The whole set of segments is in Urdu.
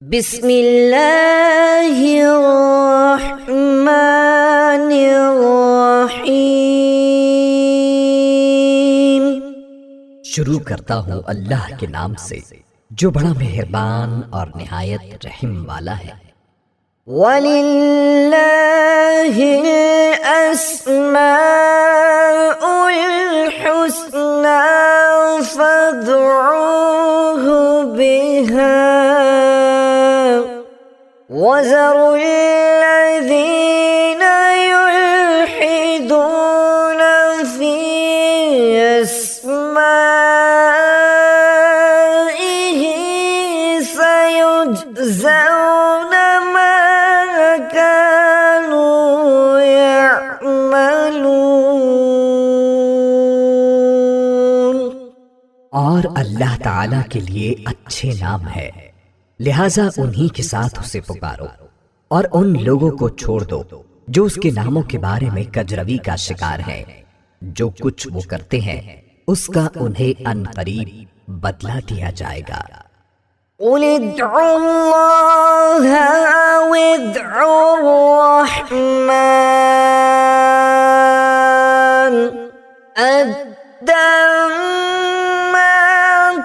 بسم اللہ الرحمن الرحیم۔ شروع کرتا ہوں اللہ کے نام سے جو بڑا مہربان اور نہایت رحم والا ہے۔ وَلِلَّهِ الْأَسْمَاءُ الْحُسْنَى فَادْعُوهُ بِهَا وَذَرُوا الَّذِينَ يُلْحِدُونَ فِي أَسْمَائِهِ سَيُجْزَوْنَ مَا كَانُوا يَعْمَلُونَ۔ اور اللہ تعالیٰ کے لیے اچھے نام ہے، لہٰذا انہی کے ساتھ اسے پکارو، اور ان لوگوں کو چھوڑ دو جو اس کے ناموں کے بارے میں کجروی کا شکار ہے۔ جو کچھ وہ کرتے ہیں اس کا انہیں ان قریب بدلہ دیا جائے گا۔ قُلِ ادْعُوا اللَّهَ أَوِ ادْعُوا الرَّحْمَنَ أَيَّمَّا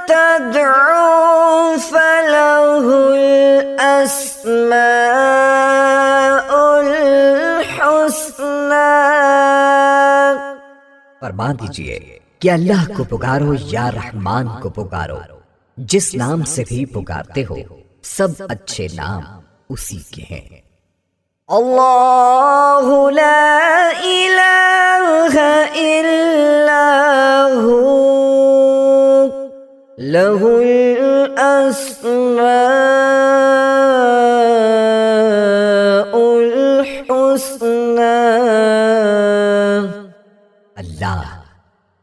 تَدْعُوا فَلَهُ الْأَسْمَاءُ الْحُسْنَى۔ فرما دیجئے کہ اللہ کو پکارو یا رحمان کو پکارو، جس نام سے بھی پکارتے ہو سب اچھے نام اسی کے ہیں۔ اللہ لا الہ الا ہو لہ الاسماء الحسنى۔ اللہ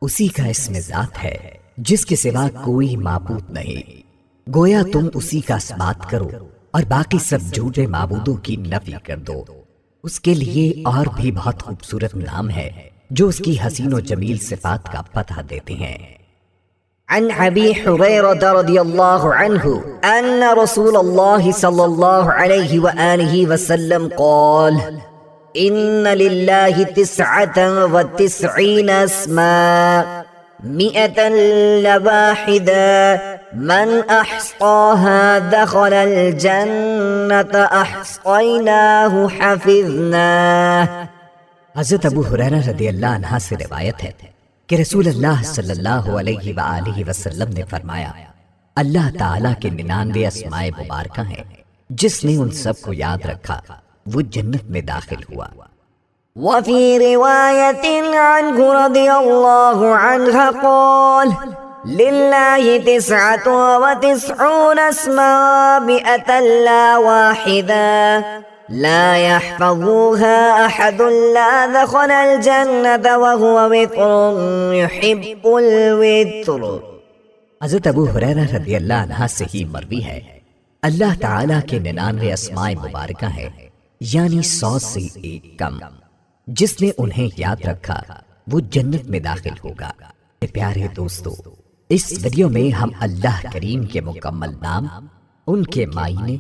اسی کا اسم ذات ہے جس کے سوا کوئی معبود نہیں۔ گویا تم اسی کا اثبات کرو اور باقی سب جھوٹے معبودوں کی نفی کر دو۔ اس کے لیے اور بھی بہت خوبصورت نام ہے جو اس کی حسین و جمیل صفات کا پتہ دیتے ہیں۔ عن ابی حریرہ رضی اللہ عنہ ان رسول اللہ صلی اللہ علیہ وآلہ وسلم قال ان للہ 99 اسماء 100 الا واحدة من احصاها دخل الجنة احصیناہ حفظناہ۔ حضرت ابو ہریرہ رضی اللہ عنہ سے روایت ہے کہ رسول اللہ صلی اللہ علیہ وآلہ وسلم نے فرمایا، اللہ تعالیٰ کے 99 اسماء مبارکہ ہیں، جس نے ان سب کو یاد رکھا وہ جنت میں داخل ہوا۔ وفي رواية عنه رضي الله عنها قال لله 99 اسماء 100 لا واحدة لا يحفظها أحد لا دخل الجنة وهو وتر يحب الوتر۔ حضرت ابو ہریرہ رضی اللہ عنہ سے ہی مروی ہے، اللہ تعالیٰ کے 99 اسماء مبارکہ ہیں، یعنی 100 سے ایک کم۔ جس نے انہیں یاد رکھا وہ جنت میں داخل ہوگا۔ پیارے دوستو، اس ویڈیو میں ہم اللہ کریم کے مکمل نام، ان کے معنی،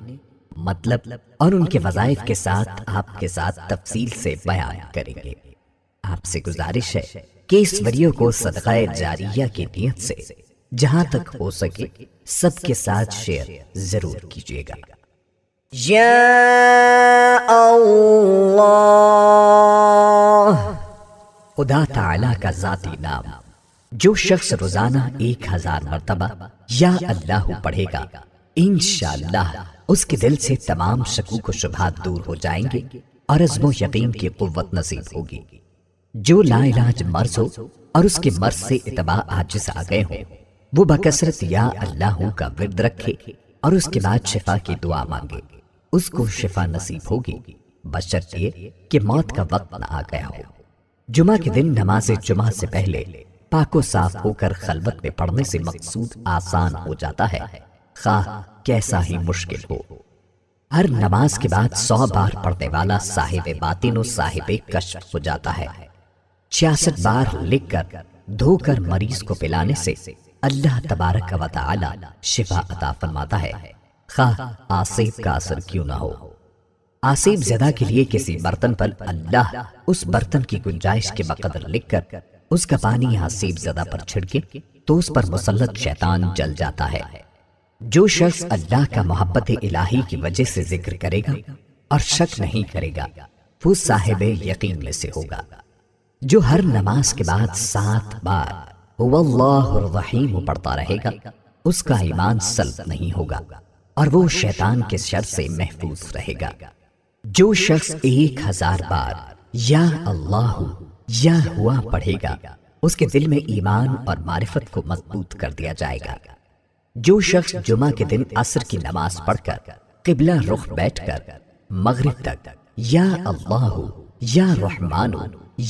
مطلب اور ان کے وظائف کے ساتھ آپ کے ساتھ تفصیل سے بیان کریں گے۔ آپ سے گزارش ہے کہ اس ویڈیو کو صدقہ جاریہ کی نیت سے جہاں تک ہو سکے سب کے ساتھ شیئر ضرور کیجیے گا۔ یا اللہ، خدا تعالیٰ کا ذاتی نام جو شخص روزانہ 1000 مرتبہ یا اللہ پڑھے گا، انشاءاللہ اس کے دل سے تمام شکوک و شبہات دور ہو جائیں گے اور عزم و یقین کی قوت نصیب ہوگی۔ جو لا علاج مرض ہو اور اس کے مرض سے اتباع عاجز آ گئے ہوں، وہ بکثرت یا اللہ کا ورد رکھے اور اس کے بعد شفا کی دعا مانگے، اس کو شفا نصیب ہوگی، بشرط یہ کہ موت کا وقت نہ آ گیا ہو۔ جمعہ کے دن نماز جمعہ سے پہلے پاک و صاف ہو کر خلوت میں پڑھنے سے مقصود آسان ہو جاتا ہے، خواہ کیسا ہی مشکل ہو۔ ہر نماز کے بعد 100 بار پڑھنے والا صاحب باطن و صاحب کشف ہو جاتا ہے۔ 66 بار لکھ کر دھو کر مریض کو پلانے سے اللہ تبارک و تعالی شفا عطا فرماتا ہے۔ خواہ آسیب کا اثر کیوں نہ ہو۔ آسیب زدہ کے لیے کسی برتن پر اللہ اس برتن کی گنجائش کے بقدر لکھ کر اس کا پانی آسیب زدہ پر چھڑکے تو اس پر مسلط شیطان جل جاتا ہے۔ جو شخص اللہ کا محبت الہی کی وجہ سے ذکر کرے گا اور شک نہیں کرے گا وہ صاحب یقین میں سے ہوگا۔ جو ہر نماز کے بعد 7 بار هو اللہ الرحیم پڑھتا رہے گا اس کا ایمان سلب نہیں ہوگا اور وہ شیطان کے شر سے محفوظ رہے گا۔ جو شخص 1000 بار یا اللہ یا ہوا پڑھے گا اس کے دل میں ایمان اور معرفت کو مضبوط کر دیا جائے گا۔ جو شخص جمعہ کے دن عصر کی نماز پڑھ کر قبلہ رخ بیٹھ کر مغرب تک یا اللہ یا رحمان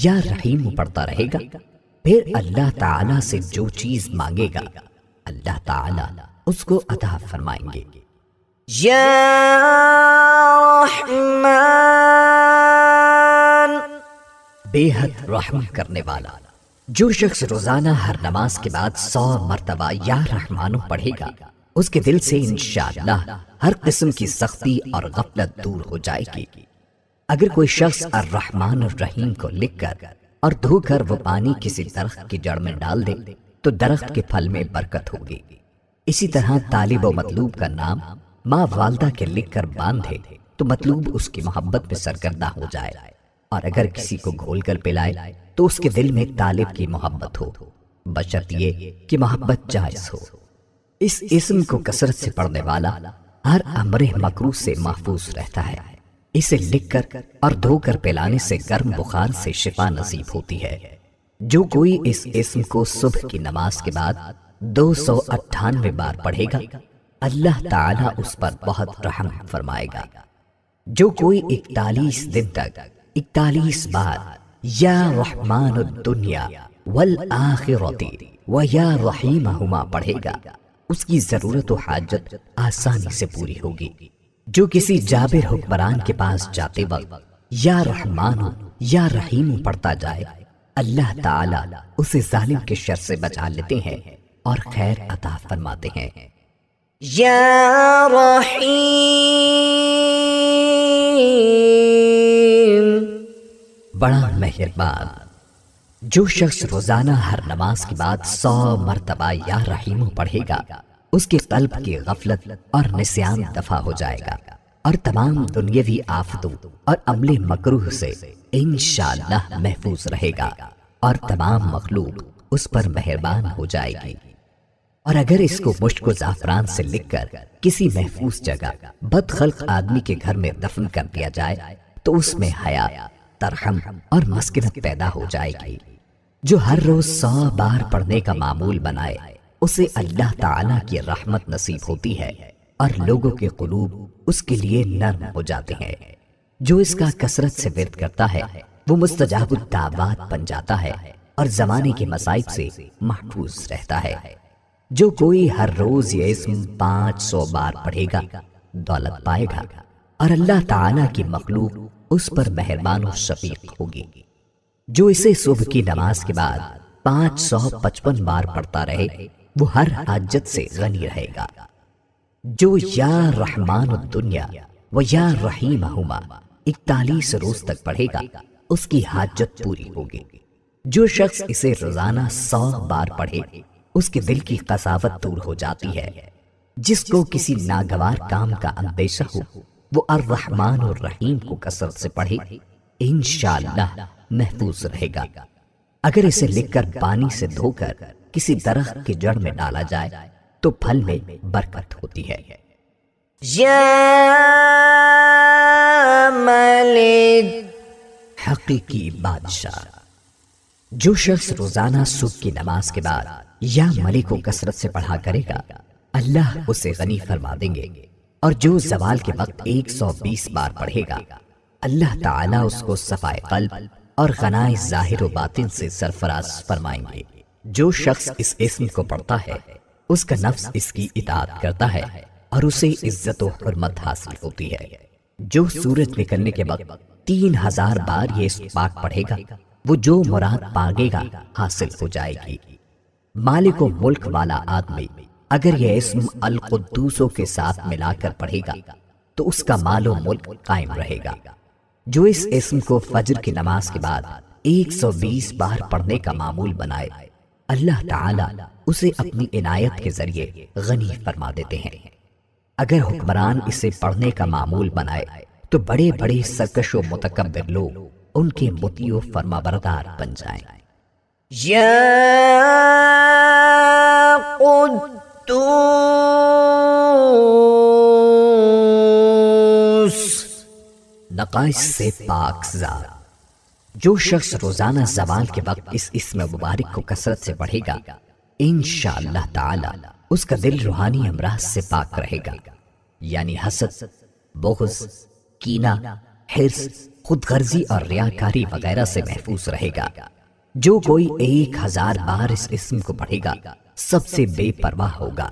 یا رحیم پڑھتا رہے گا پھر اللہ تعالی سے جو چیز مانگے گا اللہ تعالی اس کو عطا فرمائیں گے۔ یا رحمان، بے حد رحم کرنے والا۔ جو شخص روزانہ ہر نماز کے بعد 100 مرتبہ یا رحمانو پڑھے گا اس کے دل سے انشاءاللہ ہر قسم کی سختی اور غفلت دور ہو جائے گی۔ اگر کوئی شخص الرحمن الرحیم کو لکھ کر اور دھو کر وہ پانی کسی درخت کی جڑ میں ڈال دے تو درخت کے پھل میں برکت ہوگی۔ اسی طرح طالب و مطلوب کا نام ماں والدہ کے لکھ کر باندھے تو مطلوب اس کی محبت میں سرگردہ ہو جائے، اور اگر کسی کو گھول کر پلائے تو اس کے دل میں طالب کی محبت ہو، بشرط یہ کہ محبت جائز ہو۔ اس اسم کو کثرت سے پڑھنے والا ہر امر مکروہ سے محفوظ رہتا ہے۔ اسے لکھ کر اور دھو کر پلانے سے گرم بخار سے شفا نصیب ہوتی ہے۔ جو کوئی اس اسم کو صبح کی نماز کے بعد 298 بار پڑھے گا اللہ تعالیٰ اس پر بہت رحم فرمائے گا۔ جو کوئی 41 دن تک 41 بار یا رحمان الدنیا والآخرۃ و یا رحیمہما پڑھے گا اس کی ضرورت و حاجت آسانی سے پوری ہوگی۔ جو کسی جابر حکمران کے پاس جاتے وقت یا رحمان یا رحیم پڑھتا جائے اللہ تعالیٰ اسے ظالم کے شر سے بچا لیتے ہیں اور خیر عطا فرماتے ہیں۔ یا رحیم، بڑا مہربان۔ جو شخص روزانہ ہر نماز کے بعد 100 مرتبہ یا رحیم پڑھے گا اس کے قلب کی غفلت اور نسیان دفع ہو جائے گا اور تمام دنیاوی آفتوں اور عمل مکروہ سے انشاءاللہ محفوظ رہے گا اور تمام مخلوق اس پر مہربان ہو جائے گی۔ اور اگر اس کو مشک و زعفران سے لکھ کر کسی محفوظ جگہ بد خلق آدمی کے گھر میں دفن کر دیا جائے تو اس میں حیا، ترحم اور مسکنت پیدا ہو جائے گی۔ جو ہر روز 100 بار پڑھنے کا معمول بنائے اسے اللہ تعالیٰ کی رحمت نصیب ہوتی ہے اور لوگوں کے قلوب اس کے لیے نرم ہو جاتے ہیں۔ جو اس کا کثرت سے ورد کرتا ہے وہ مستجاب الدعوات بن جاتا ہے اور زمانے کے مصائب سے محفوظ رہتا ہے۔ جو کوئی ہر روز یہ اسم 500 بار پڑھے گا دولت پائے گا اور اللہ تعالیٰ کی مخلوق اس پر مہربان و شفیق ہوگی۔ جو اسے صبح کی نماز کے بعد 555 بار پڑھتا رہے وہ ہر حاجت سے غنی رہے گا۔ جو یا رحمان الدنیا و یا رحیمہما 41 روز تک پڑھے گا اس کی حاجت پوری ہوگی۔ جو شخص اسے روزانہ 100 بار پڑھے اس کے دل کی قساوت دور ہو جاتی ہے۔ جس کو کسی ناگوار کام کا اندیشہ ہو وہ الرحمن الرحیم کو کثرت سے پڑھے انشاءاللہ محفوظ رہے گا۔ اگر اسے لکھ کر پانی سے دھو کر کسی درخت کی جڑ میں ڈالا جائے تو پھل میں برکت ہوتی ہے۔ یا ملک، حقیقی بادشاہ۔ جو شخص روزانہ صبح کی نماز کے بعد یا ملک کو کثرت سے پڑھا کرے گا اللہ اسے غنی فرما دیں گے، اور جو زوال کے وقت 120 بار پڑھے گا اللہ تعالیٰ اس کو صفائے قلب اور غنائے ظاہر و باطن سے سرفراز فرمائیں گے۔ جو شخص اس اسم کو پڑھتا ہے اس کا نفس اس کی اطاعت کرتا ہے اور اسے عزت و حرمت حاصل ہوتی ہے۔ جو سورج نکلنے کے وقت 3000 بار یہ اسم پاک پڑھے گا وہ جو مراد مانگے گا حاصل ہو جائے گی۔ مالک و ملک والا آدمی اگر یہ اسم القدوسوں کے ساتھ ملا کر پڑھے گا تو اس کا مال و ملک قائم رہے گا۔ جو اس اسم کو فجر کی نماز کے بعد 120 بار پڑھنے کا معمول بنائے، اللہ تعالی اسے اپنی عنایت کے ذریعے غنی فرما دیتے ہیں۔ اگر حکمران اسے پڑھنے کا معمول بنائے تو بڑے بڑے سرکش و متکبر لوگ ان کے مطیع و فرما بردار بن جائیں۔ یا قدوس، نقائص سے پاک ذات۔ جو شخص روزانہ زوال کے وقت اس اسم مبارک کو کثرت سے پڑھے گا، انشاءاللہ تعالی اس کا دل روحانی امراض سے پاک رہے گا، یعنی حسد، بغض، کینہ، حرص، خود غرضی اور ریاکاری وغیرہ سے محفوظ رہے گا۔ جو کوئی 1000 بار اس اسم کو پڑھے گا سب سے بے پرواہ ہوگا،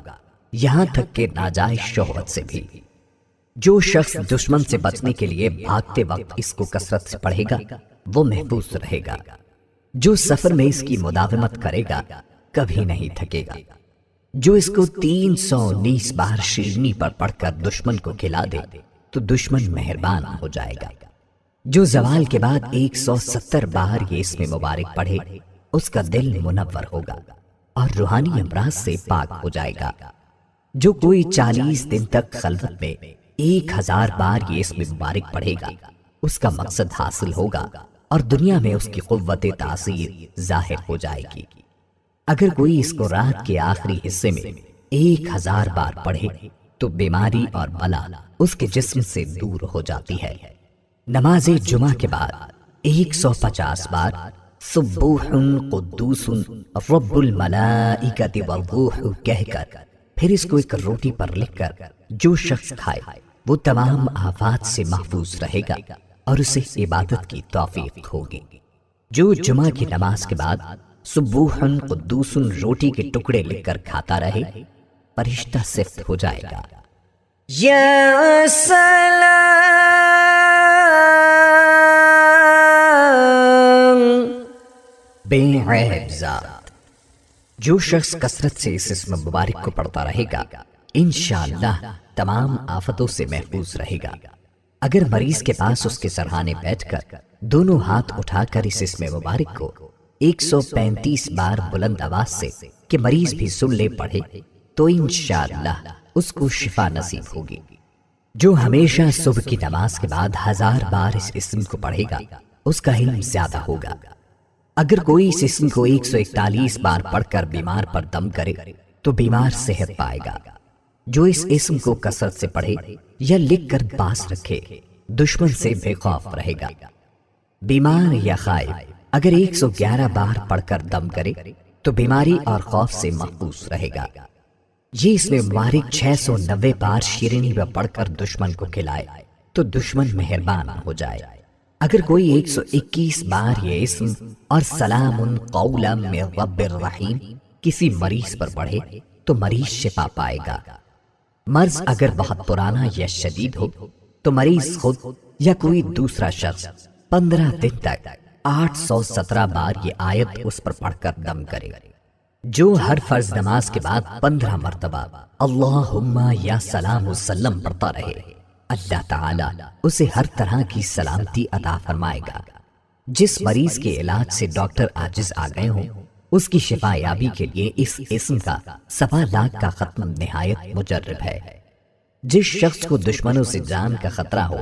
یہاں تک کہ ناجائز شہوت سے بھی۔ جو شخص دشمن سے بچنے کے لیے بھاگتے وقت اس کو کثرت سے پڑھے گا وہ محفوظ رہے گا۔ جو سفر میں اس کی مداومت کرے گا کبھی نہیں تھکے گا۔ جو اس کو 319 بار شیرنی پر پڑھ کر دشمن کو کھلا دے تو دشمن مہربان ہو جائے گا۔ جو زوال کے بعد 170 بار یہ اسم مبارک پڑھے اس کا دل منور ہوگا اور روحانی امراض سے پاک ہو جائے گا۔ جو کوئی 40 دن تک خلوت میں 1000 بار یہ اسم مبارک پڑھے گا اس کا مقصد حاصل ہوگا اور دنیا میں اس کی قوت تاثیر ظاہر ہو جائے گی۔ اگر کوئی اس کو رات کے آخری حصے میں 1000 بار پڑھے تو بیماری اور بلا اس کے جسم سے دور ہو جاتی ہے۔ نماز جمعہ کے بعد 150 بار سبوح قدوس رب الملائکۃ والروح کہہ کر پھر اس کو ایک روٹی پر لکھ کر جو شخص کھائے وہ تمام آفات سے محفوظ رہے گا اور اسے عبادت کی توفیق ہوگی۔ جو جمعہ کی نماز کے بعد سبوح قدوس روٹی کے ٹکڑے لکھ کر کھاتا رہے فرشتہ صفت ہو جائے گا۔ یا سلام، بے عیب ذات۔ جو شخص کثرت سے اس اسم مبارک کو پڑھتا رہے گا انشاءاللہ تمام آفتوں سے محفوظ رہے گا۔ اگر مریض کے پاس اس کے سرہانے بیٹھ کر دونوں ہاتھ اٹھا کر اس اسم مبارک کو 135 بار بلند آواز سے کہ مریض بھی سن لے پڑھے تو انشاءاللہ اس کو شفا نصیب ہوگی۔ جو ہمیشہ صبح کی نماز کے بعد 1000 بار اس اسم کو پڑھے گا اس کا علم زیادہ ہوگا۔ اگر کوئی اس اسم کو 141 بار پڑھ کر بیمار پر دم کرے تو بیمار صحت پائے گا۔ جو اس اسم کو کثرت سے پڑھے یا لکھ کر پاس رکھے دشمن سے بے خوف رہے گا۔ بیمار یا خائف اگر 111 بار پڑھ کر دم کرے تو بیماری اور خوف سے محفوظ رہے گا۔ یہ اسم مبارک 690 بار شیرینی میں پڑھ کر دشمن کو کھلائے تو دشمن مہربان ہو جائے۔ اگر کوئی 121 بار یہ اسم اور سلام قولا من رب الرحیم کسی مریض پر پڑھے تو مریض شفا پائے گا۔ مرض اگر بہت پرانا یا شدید ہو تو مریض خود یا کوئی دوسرا شخص 15 دن تک 817 بار یہ آیت اس پر پڑھ کر دم کرے۔ جو ہر فرض نماز کے بعد 15 مرتبہ اللہم یا سلام وسلم پڑھتا رہے اللہ تعالی اسے ہر طرح کی سلامتی عطا فرمائے گا۔ جس مریض کے علاج سے ڈاکٹر عاجز آ گئے ہوں اس کی شفا یابی کے لیے اس اسم کا 1.25 لاکھ کا ختم نہایت مجرب ہے۔ جس شخص کو دشمنوں سے جان کا خطرہ ہو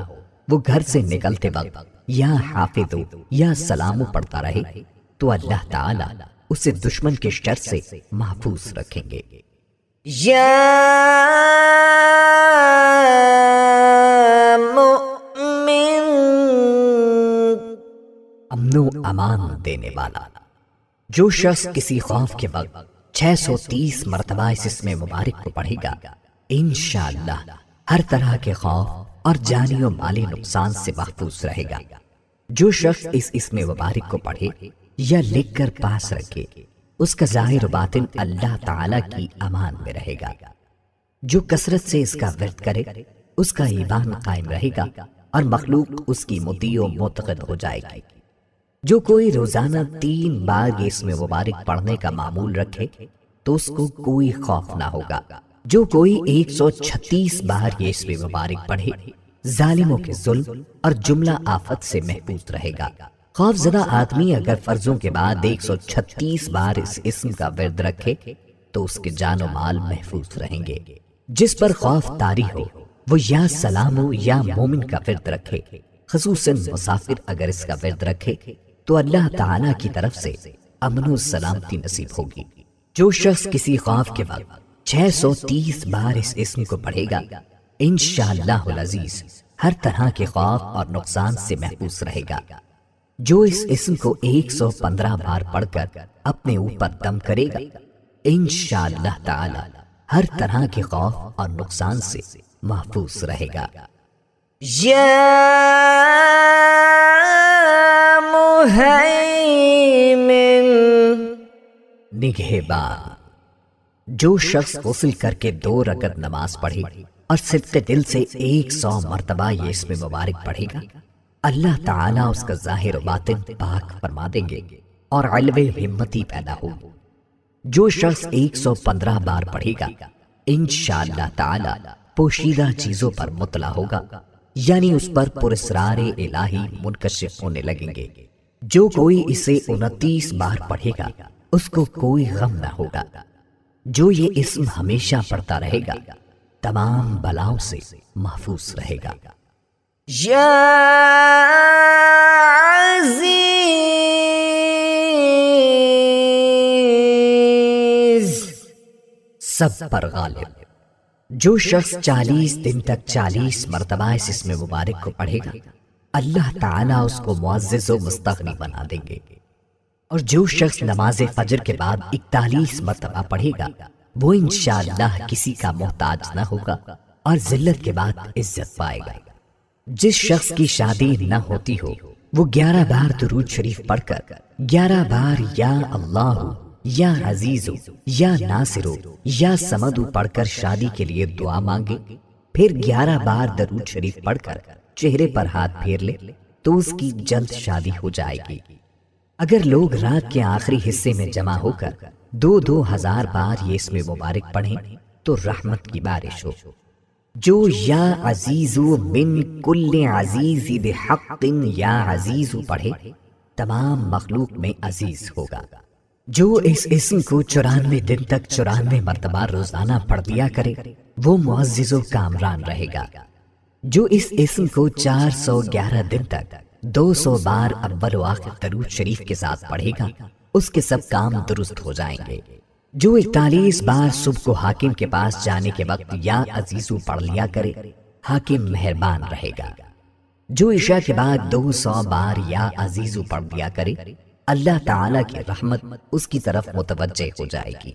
وہ گھر سے نکلتے وقت یا حافظو یا سلامو پڑھتا رہے تو اللہ تعالی اسے دشمن کے شر سے محفوظ رکھیں گے۔ یا مؤمن، امن و امان دینے والا۔ جو شخص کسی خوف کے وقت 630 مرتبہ اس اسم مبارک کو پڑھے گا انشاءاللہ ہر طرح کے خوف اور جانی و مالی نقصان سے محفوظ رہے گا۔ جو شخص اس اسم مبارک کو پڑھے یا لکھ کر پاس رکھے اس کا ظاہر و باطن اللہ تعالی کی امان میں رہے گا۔ جو کثرت سے اس کا ورد کرے اس کا ایمان قائم رہے گا اور مخلوق اس کی مطیع و معتقد ہو جائے گی۔ جو کوئی روزانہ 3 بار یہ اسم مبارک پڑھنے کا معمول رکھے تو اس کو کوئی خوف نہ ہوگا۔ جو کوئی 136 بار یہ اسم مبارک پڑھے ظالموں کے ظلم اور جملہ آفت سے محفوظ رہے گا۔ خوف زدہ آدمی اگر فرضوں کے بعد 136 بار اس اسم کا ورد رکھے تو اس کے جان و مال محفوظ رہیں گے۔ جس پر خوف طاری ہو وہ یا سلام ہو یا مومن کا ورد رکھے، خصوصاً مسافر اگر اس کا ورد رکھے تو اللہ تعالیٰ کی طرف سے امن و سلامتی نصیب ہوگی۔ جو شخص کسی خوف کے وقت 630 بار اس اسم کو پڑھے گا انشاءاللہ العزیز ہر طرح کے خوف اور نقصان سے محفوظ رہے گا۔ جو اس اسم کو 115 بار پڑھ کر اپنے اوپر دم کرے گا انشاءاللہ تعالی ہر طرح کے خوف اور نقصان سے محفوظ رہے گا۔ یا مہیمن، نگہبان۔ جو شخص غسل کر کے 2 رکعت نماز پڑھے اور صدق دل سے 100 مرتبہ یہ اسم مبارک پڑھے گا، اللہ تعالیٰ اس کا ظاہر و باطن پاک فرما دیں گے اور علو ہمتی پیدا ہو۔ جو شخص 115 بار پڑھے گا انشاءاللہ تعالیٰ پوشیدہ چیزوں پر مطلع ہوگا، یعنی اس پر پراسرار الہی منکشف ہونے لگیں گے۔ جو کوئی اسے 29 بار پڑھے گا اس کو کوئی غم نہ ہوگا۔ جو یہ اسم ہمیشہ پڑھتا رہے گا تمام بلاؤں سے محفوظ رہے گا۔ یا عزیز، سب پر غالب۔ جو شخص 40 دن تک 40 مرتبہ اس اسم مبارک کو پڑھے گا اللہ تعالیٰ اس کو معزز و مستغنی بنا دیں گے۔ اور جو شخص نماز فجر کے بعد 41 مرتبہ پڑھے گا وہ انشاءاللہ کسی کا محتاج نہ ہوگا اور ذلت کے بعد عزت پائے گا۔ جس شخص کی شادی نہ ہوتی ہو وہ 11 بار درود شریف پڑھ کر 11 بار یا اللہ یا عزیز یا ناصر یا سمد پڑھ کر شادی کے لیے دعا مانگے، پھر 11 بار درود شریف پڑھ کر چہرے پر ہاتھ پھیر لے تو اس کی جلد شادی ہو جائے گی۔ اگر لوگ رات کے آخری حصے میں جمع ہو کر 2,000 بار یہ اسم مبارک پڑھیں تو رحمت کی بارش ہو۔ جو یا عزیز من کل عزیز بحق یا عزیز پڑھے تمام مخلوق میں عزیز ہوگا۔ جو اس اسم کو 94 دن تک 94 مرتبہ روزانہ پڑھ دیا کرے وہ معزز و کامران رہے گا۔ جو اس اسم کو 411 دن تک 200 بار اول و آخر درود شریف کے ساتھ پڑھے گا اس کے سب کام درست ہو جائیں گے۔ جو 41 بار صبح کو حاکم کے پاس جانے کے وقت یا عزیزو پڑھ لیا کرے حاکم مہربان رہے گا۔ جو عشاء کے بعد 200 بار یا عزیزو پڑھ لیا کرے اللہ تعالیٰ کی رحمت اس کی طرف متوجہ ہو جائے گی۔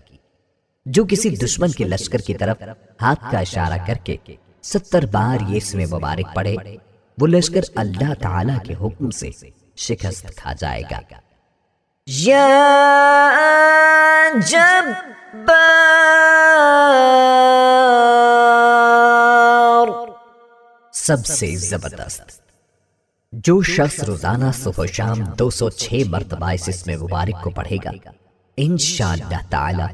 جو کسی دشمن کے لشکر کی طرف ہاتھ کا اشارہ کر کے 70 بار یہ اسم مبارک پڑھے وہ لشکر اللہ تعالیٰ کے حکم سے شکست کھا جائے گا۔ یا جبار، سب سے زبردست۔ جو شخص روزانہ صبح و شام 206 مرتبہ اس اسم مبارک کو پڑھے گا انشاءاللہ تعالی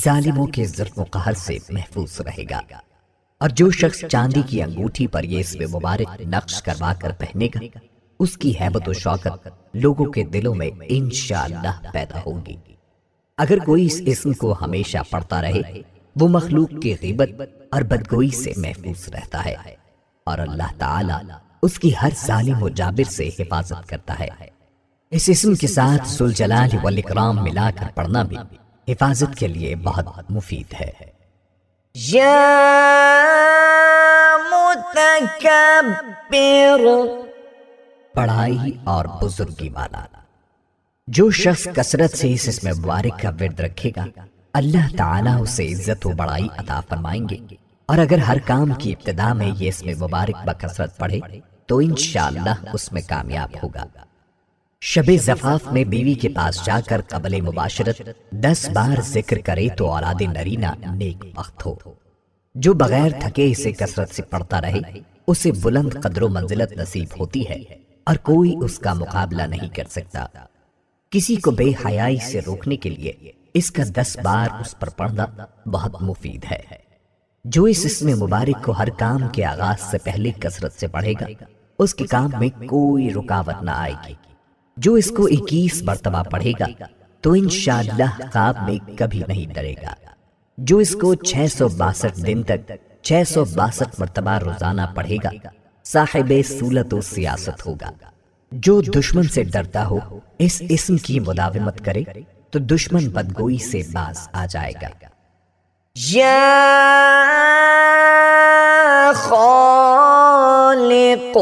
ظالموں کے ظلم و قہر سے محفوظ رہے گا۔ اور جو شخص چاندی کی انگوٹھی پر یہ اسم مبارک نقش کروا کر پہنے گا اس کی ہیبت و شوکت لوگوں کے دلوں میں انشاءاللہ پیدا ہوگی۔ اگر کوئی اس اسم کو ہمیشہ پڑھتا رہے وہ مخلوق کی غیبت اور بدگوئی سے محفوظ رہتا ہے اور اللہ تعالی اس کی ہر ظالم و جابر سے حفاظت کرتا ہے۔ اس اسم کے ساتھ ذوالجلال والاکرام ملا کر پڑھنا بھی حفاظت کے لیے بہت مفید ہے۔ یا متکبر، بڑائی اور بزرگی والا۔ جو شخص کثرت سے اس اسم مبارک کا ورد رکھے گا اللہ تعالیٰ اسے عزت و بڑائی عطا فرمائیں گے، اور اگر ہر کام کی ابتدا میں یہ اسم مبارک بکثرت پڑھے تو انشاءاللہ اس میں کامیاب ہوگا۔ شب زفاف میں بیوی کے پاس جا کر قبل مباشرت 10 بار ذکر کرے تو اولاد نرینہ نیک بخت ہو۔ جو بغیر تھکے اسے کثرت سے پڑھتا رہے اسے بلند قدر و منزلت نصیب ہوتی ہے اور کوئی اس کا مقابلہ نہیں کر سکتا۔ کسی کو بے حیائی سے روکنے کے لیے اس کا 10 بار اس پر پڑھنا بہت مفید ہے۔ جو اس اسم مبارک کو ہر کام کے آغاز سے پہلے کثرت سے پڑھے گا اس کے کام میں کوئی رکاوٹ نہ آئے گی۔ جو اس کو 21 مرتبہ پڑھے گا تو انشاءاللہ خواب میں کبھی نہیں ڈرے گا۔ جو اس کو 662 دن تک 662 مرتبہ روزانہ پڑھے گا صاحب سولت و سیاست ہوگا۔ جو دشمن سے ڈرتا ہو اس اسم کی مداومت کرے تو دشمن بدگوئی سے باز آ جائے گا۔ یا خالق،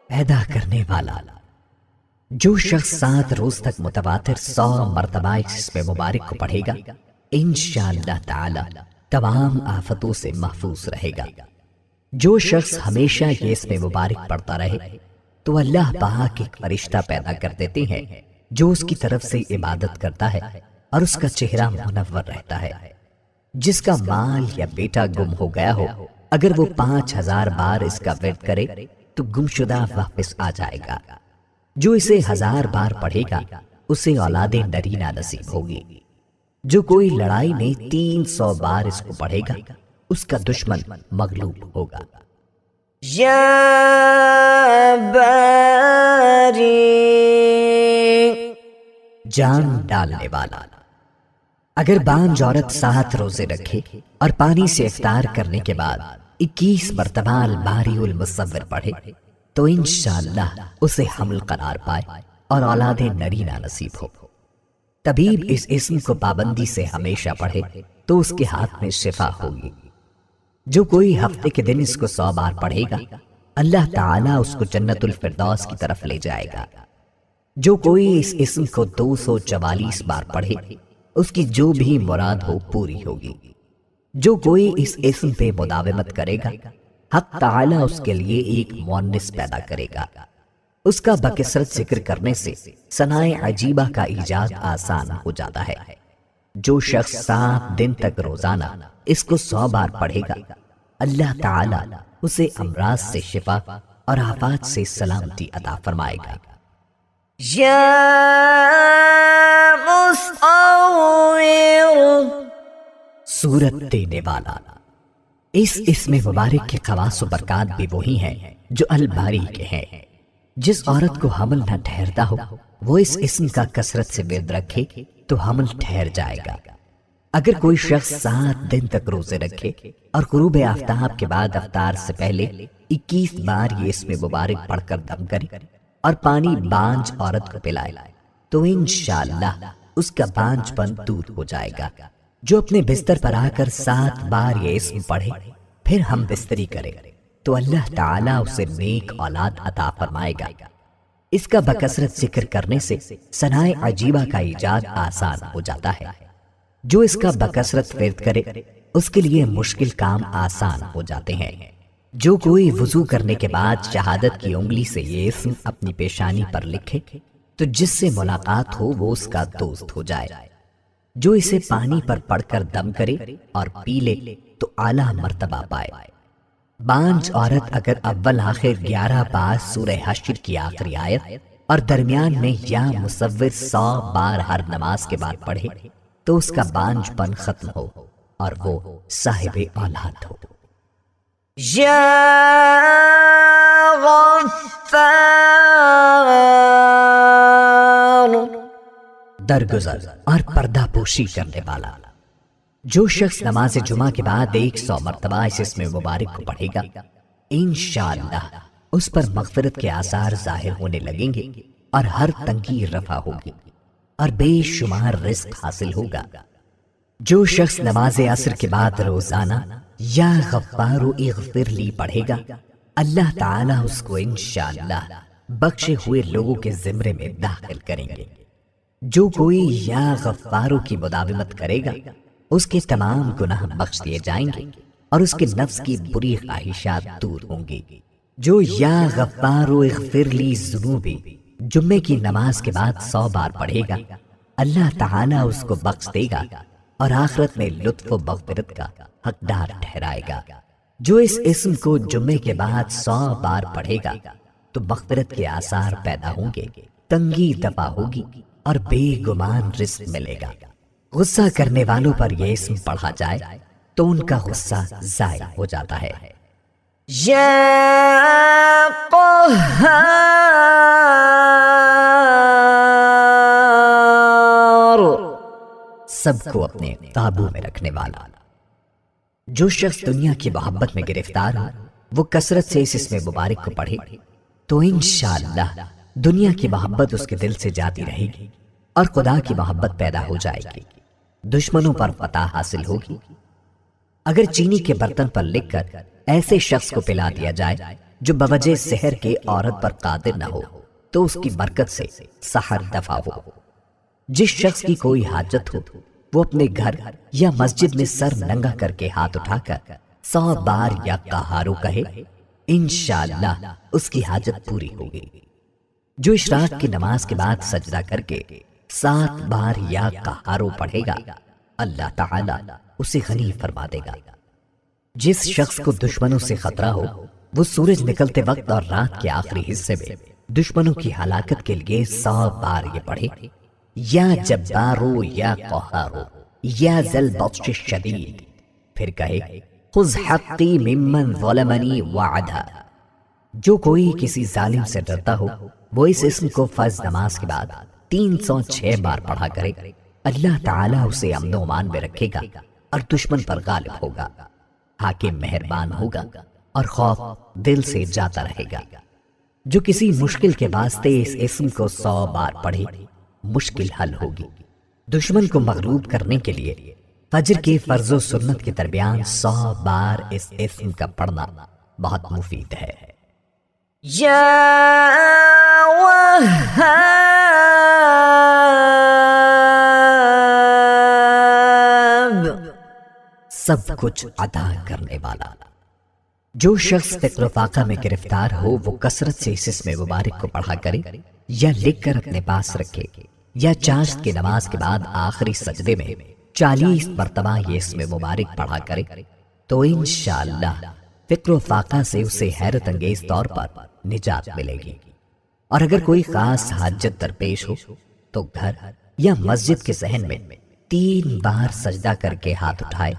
پیدا کرنے والا۔ جو شخص 7 روز تک متواتر 100 مرتبہ اس اسم مبارک کو پڑھے گا انشاءاللہ تعالی تمام آفتوں سے محفوظ رہے گا۔ جو شخص ہمیشہ یہ اسم مبارک پڑھتا رہے تو اللہ پاک ایک فرشتہ پیدا کر دیتے ہیں جو اس کی طرف سے عبادت کرتا ہے اور اس کا چہرہ منور رہتا ہے۔ جس کا مال یا بیٹا گم ہو گیا ہو اگر وہ 5000 بار اس کا ورد کرے تو گمشدہ واپس آ جائے گا۔ جو اسے 1000 بار پڑھے گا اسے اولاد نرینہ نصیب ہوگی۔ جو کوئی لڑائی میں 300 بار اس کو پڑھے گا اس کا دشمن مغلوب ہوگا۔ یا باری، جان ڈالنے والا۔ اگر بانجھ عورت 7 روزے رکھے اور پانی سے افطار کرنے کے بعد 21 مرتبہ الباری المصور پڑھے تو انشاءاللہ اسے حمل قرار پائے اور اولاد نرینہ نصیب ہو۔ طبیب اس اسم کو پابندی سے ہمیشہ پڑھے تو اس کے ہاتھ میں شفا ہوگی۔ جو کوئی ہفتے کے دن اس کو 100 بار پڑھے گا اللہ تعالیٰ اس کو جنت الفردوس کی طرف لے جائے گا۔ جو کوئی اس اسم کو 244 بار پڑھے اس کی جو بھی مراد ہو پوری ہوگی۔ جو کوئی اس اسم پہ مداومت کرے گا حق تعالیٰ اس کے لیے ایک مؤنث پیدا کرے گا۔ اس کا بکثرت ذکر کرنے سے ثنائے عجیبہ کا ایجاد آسان ہو جاتا ہے۔ جو شخص 7 دن تک روزانہ اس کو 100 بار پڑھے گا اللہ تعالیٰ اسے امراض سے شفا اور آفات سے سلامتی عطا فرمائے گا۔ یا مصور، صورت دینے والا۔ اس اسم مبارک کے خواص و برکات بھی وہی ہیں جو الباری کے ہیں۔ جس عورت کو حمل نہ ٹھہرتا ہو وہ اس اسم کا کثرت سے ورد رکھے تو حمل ٹھہر جائے گا۔ اگر کوئی شخص 7 دن تک روزے رکھے اور غروب آفتاب کے بعد افطار سے پہلے 21 بار یہ اسم مبارک پڑھ کر دم کرے اور پانی بانجھ عورت کو پلائے تو انشاءاللہ اس کا بانجھ پن دور ہو جائے گا۔ جو اپنے بستر پر آ کر 7 بار یہ اسم پڑھے پھر ہم بستری کرے تو اللہ تعالیٰ اسے نیک اولاد عطا فرمائے گا۔ اس کا بکثرت ذکر کرنے سے ثنائے عجیبہ کا ایجاد آسان ہو جاتا ہے۔ جو اس کا بکثرت ورد کرے اس کے لیے مشکل کام آسان ہو جاتے ہیں۔ جو کوئی وضو کرنے کے بعد شہادت کی انگلی سے یہ اسم اپنی پیشانی پر لکھے تو جس سے ملاقات ہو وہ اس کا دوست ہو جائے۔ جو اسے پانی پر پڑھ کر دم کرے اور پی لے تو اعلیٰ مرتبہ پائے۔ بانجھ عورت اگر اول آخر 11 بار سورہ حشر کی آخری آیت اور درمیان میں یا مصور 100 بار ہر نماز کے بعد پڑھے تو اس کا بانجھ پن ختم ہو اور وہ صاحب اولاد ہو۔ یا غفار، درگزر اور پردہ پوشی کرنے والا۔ جو شخص نماز جمعہ کے بعد 100 مرتبہ اس اسم مبارک کو پڑھے گا انشاءاللہ اس پر مغفرت کے آثار ظاہر ہونے لگیں گے اور ہر تنگی رفع ہوگی اور بے شمار رزق حاصل ہوگا۔ جو شخص نماز عصر کے بعد روزانہ یا غفار اغفر لی پڑھے گا اللہ تعالیٰ اس کو انشاءاللہ بخشے ہوئے لوگوں کے زمرے میں داخل کریں گے۔ جو کوئی یا غفاروں کی مداومت کرے گا اس کے تمام گناہ بخش دیے جائیں گے اور اس کے نفس کی بری خواہشات دور ہوں گی۔ جو یا غفار اغفر لی ذنوبی جمعے کی نماز کے بعد 100 بار پڑھے گا اللہ تعالیٰ اس کو بخش دے گا اور آخرت میں لطف و مغفرت کا حقدار ٹھہرائے گا۔ جو اس اسم کو جمعے کے بعد 100 بار پڑھے گا تو مغفرت کے آثار پیدا ہوں گے، تنگی دفع ہوگی اور بے گمان رزق ملے گا۔ غصہ کرنے والوں پر یہ اسم پڑھا جائے تو ان کا غصہ ضائع ہو جاتا ہے۔ یا قہار، سب کو اپنے قابو میں رکھنے والا۔ جو شخص دنیا کی محبت میں گرفتار ہو وہ کثرت سے اس اسم مبارک کو پڑھے تو انشاءاللہ دنیا کی محبت اس کے دل سے جاتی رہے گی اور خدا کی محبت پیدا ہو جائے گی، دشمنوں پر فتح حاصل ہوگی۔ اگر چینی کے برتن پر لکھ کر ایسے شخص کو پلا دیا جائے جو بوجہ سحر کے عورت پر قادر نہ ہو تو اس کی برکت سے سحر دفع ہو۔ جس شخص کی کوئی حاجت ہو وہ اپنے گھر یا مسجد میں سر ننگا کر کے ہاتھ اٹھا کر 100 بار یا قہارو کہے، انشاءاللہ اس کی حاجت پوری ہوگی۔ جو اشراق کی نماز کے بعد سجدہ کر کے 7 بار یا قہارو پڑھے گا اللہ تعالی اسے غنی فرما دے گا۔ جس شخص کو دشمنوں سے خطرہ ہو وہ سورج نکلتے وقت اور رات کے آخری حصے میں دشمنوں کی ہلاکت کے لیے 100 بار یہ پڑھے، یا جبارو یا قہارو یا ذل بطش الشدید، پھر کہے خذ حقی ممن ظلمنی وعدا۔ جو کوئی کسی ظالم سے ڈرتا ہو وہ اس اسم کو فرض نماز کے بعد 306 بار پڑھا کرے، اللہ تعالیٰ اسے امن و امان میں رکھے گا اور دشمن پر غالب ہوگا، حاکم مہربان ہوگا اور خوف دل سے جاتا رہے گا۔ جو کسی مشکل کے واسطے اس اسم کو 100 بار پڑھے مشکل حل ہوگی۔ دشمن کو مغلوب کرنے کے لیے فجر کے فرض و سنت کے درمیان 100 بار اس اسم کا پڑھنا بہت مفید ہے۔ یا وہاب، سب کچھ عطا کرنے والا۔ جو شخص فقر و فاقہ میں گرفتار ہو وہ کثرت سے اس اسم مبارک کو پڑھا کرے یا لکھ کر اپنے پاس رکھے، یا چاشت کی نماز کے بعد آخری سجدے میں 40 مرتبہ یہ اسم مبارک پڑھا کرے تو انشاءاللہ فقر و فاقہ سے اسے حیرت انگیز طور پر نجات ملے گی۔ اور اگر کوئی خاص حاجت درپیش ہو تو گھر یا مسجد کے صحن میں 3 بار سجدہ کر کے ہاتھ اٹھائے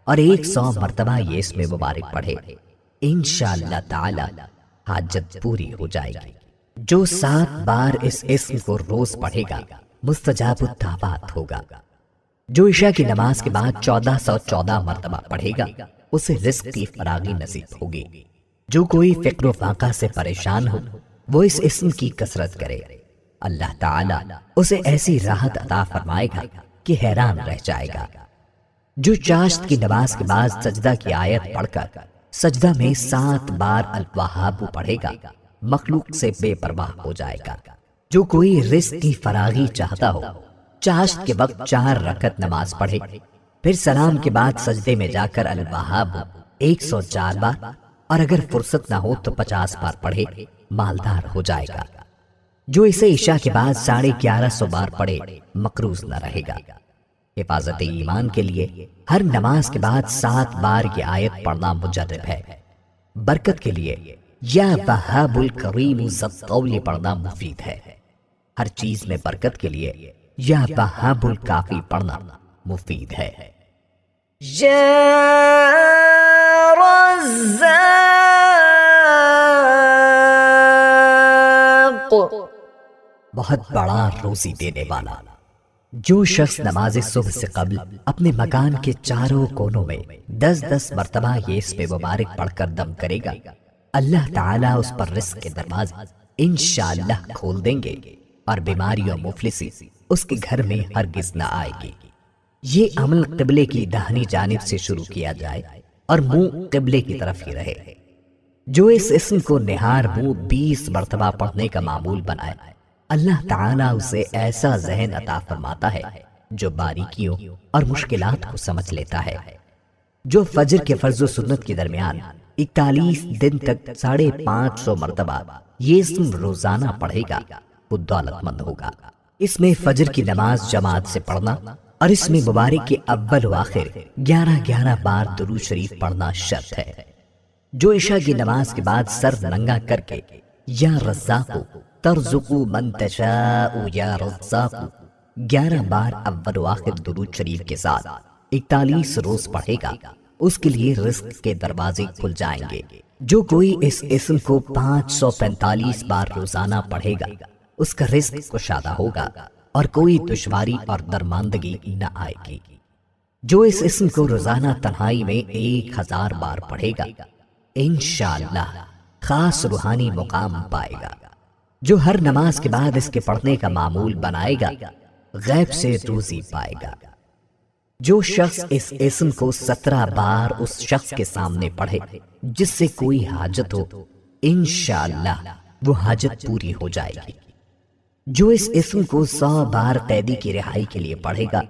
اور 100 مرتبہ یہ اسم مبارک پڑھے، انشاءاللہ تعالی حاجت پوری ہو جائے گی۔ جو 7 بار اس اسم کو روز پڑھے گا مستجاب الدعوات ہوگا۔ جو عشاء کی نماز کے بعد 1414 مرتبہ پڑھے گا اسے رزق کی فراغی نصیب ہوگی۔ جو کوئی فقر و فاقہ سے پریشان ہو وہ اس اسم کی کثرت کرے، اللہ تعالی اسے ایسی راحت عطا فرمائے گا کہ حیران رہ جائے گا۔ جو چاشت کی نماز کے بعد سجدہ کی آیت پڑھ کر سجدہ میں 7 بار الوہاب پڑھے گا مخلوق سے بے پرواہ ہو جائے گا۔ جو کوئی رزق کی فراغی چاہتا ہو چاشت کے وقت 4 رکعت نماز پڑھے، پھر سلام کے بعد سجدے میں جا کر الوہاب 104 بار اور اگر فرصت نہ ہو تو 50 بار پڑھے مالدار ہو جائے گا۔ جو اسے عشاء کے بعد 1150 بار پڑھے مقروض نہ رہے گا۔ حفاظت ایمان کے لیے ہر نماز کے بعد 7 بار یہ آیت پڑھنا مجرب ہے۔ برکت کے لیے یا وہاب الکریم ذی الطول پڑھنا مفید ہے۔ ہر چیز میں برکت کے لیے یا وہاب الکافی پڑھنا مفید ہے۔ یا رزاق، بہت بڑا روزی دینے والا۔ جو شخص نماز صبح سے قبل اپنے مکان کے چاروں کونوں میں 10-10 مرتبہ یہ اسم مبارک پڑھ کر دم کرے گا اللہ تعالیٰ اس پر رزق کے دروازے انشاءاللہ کھول دیں گے اور بیماری و مفلسی اس کے گھر میں ہرگز نہ آئے گی۔ یہ عمل قبلے کی داہنی جانب سے شروع کیا جائے اور منہ قبلے کی طرف ہی رہے۔ جو اس اسم کو نہار منہ 20 مرتبہ پڑھنے کا معمول بنائے اللہ تعالیٰ اسے ایسا ذہن عطا فرماتا ہے جو باریکیوں اور مشکلات کو سمجھ لیتا ہے۔ جو فجر کے فرض و سنت کے درمیان 41 دن تک 550 مرتبہ یہ اسم روزانہ پڑھے گا وہ دولت مند ہوگا۔ اس میں فجر کی نماز جماعت سے پڑھنا اور اس میں مبارک کے اول و آخر 11 بار درود شریف پڑھنا شرط ہے۔ جو عشاء کی نماز کے بعد سر ننگا کر کے یا رزاق ترزق من تشاء یا رزاق 11 بار اول و آخر درود شریف کے ساتھ 41 روز پڑھے گا، اس کے لیے رزق کے دروازے کھل جائیں گے۔ جو کوئی اس اسم کو 545 بار روزانہ پڑھے گا، اس کا رزق کشادہ ہوگا اور کوئی دشواری اور درماندگی نہ آئے گی۔ جو اس اسم کو روزانہ تنہائی میں 1000 بار پڑھے گا، انشاءاللہ خاص روحانی مقام پائے گا۔ جو ہر نماز کے بعد اس کے پڑھنے کا معمول بنائے گا، غیب سے روزی پائے گا۔ جو شخص اس اسم کو 17 بار اس شخص کے سامنے پڑھے جس سے کوئی حاجت ہو، انشاءاللہ وہ حاجت پوری ہو جائے گی۔ جو اس اسم کو 100 بار قیدی کی رہائی کے لیے پڑھے گا،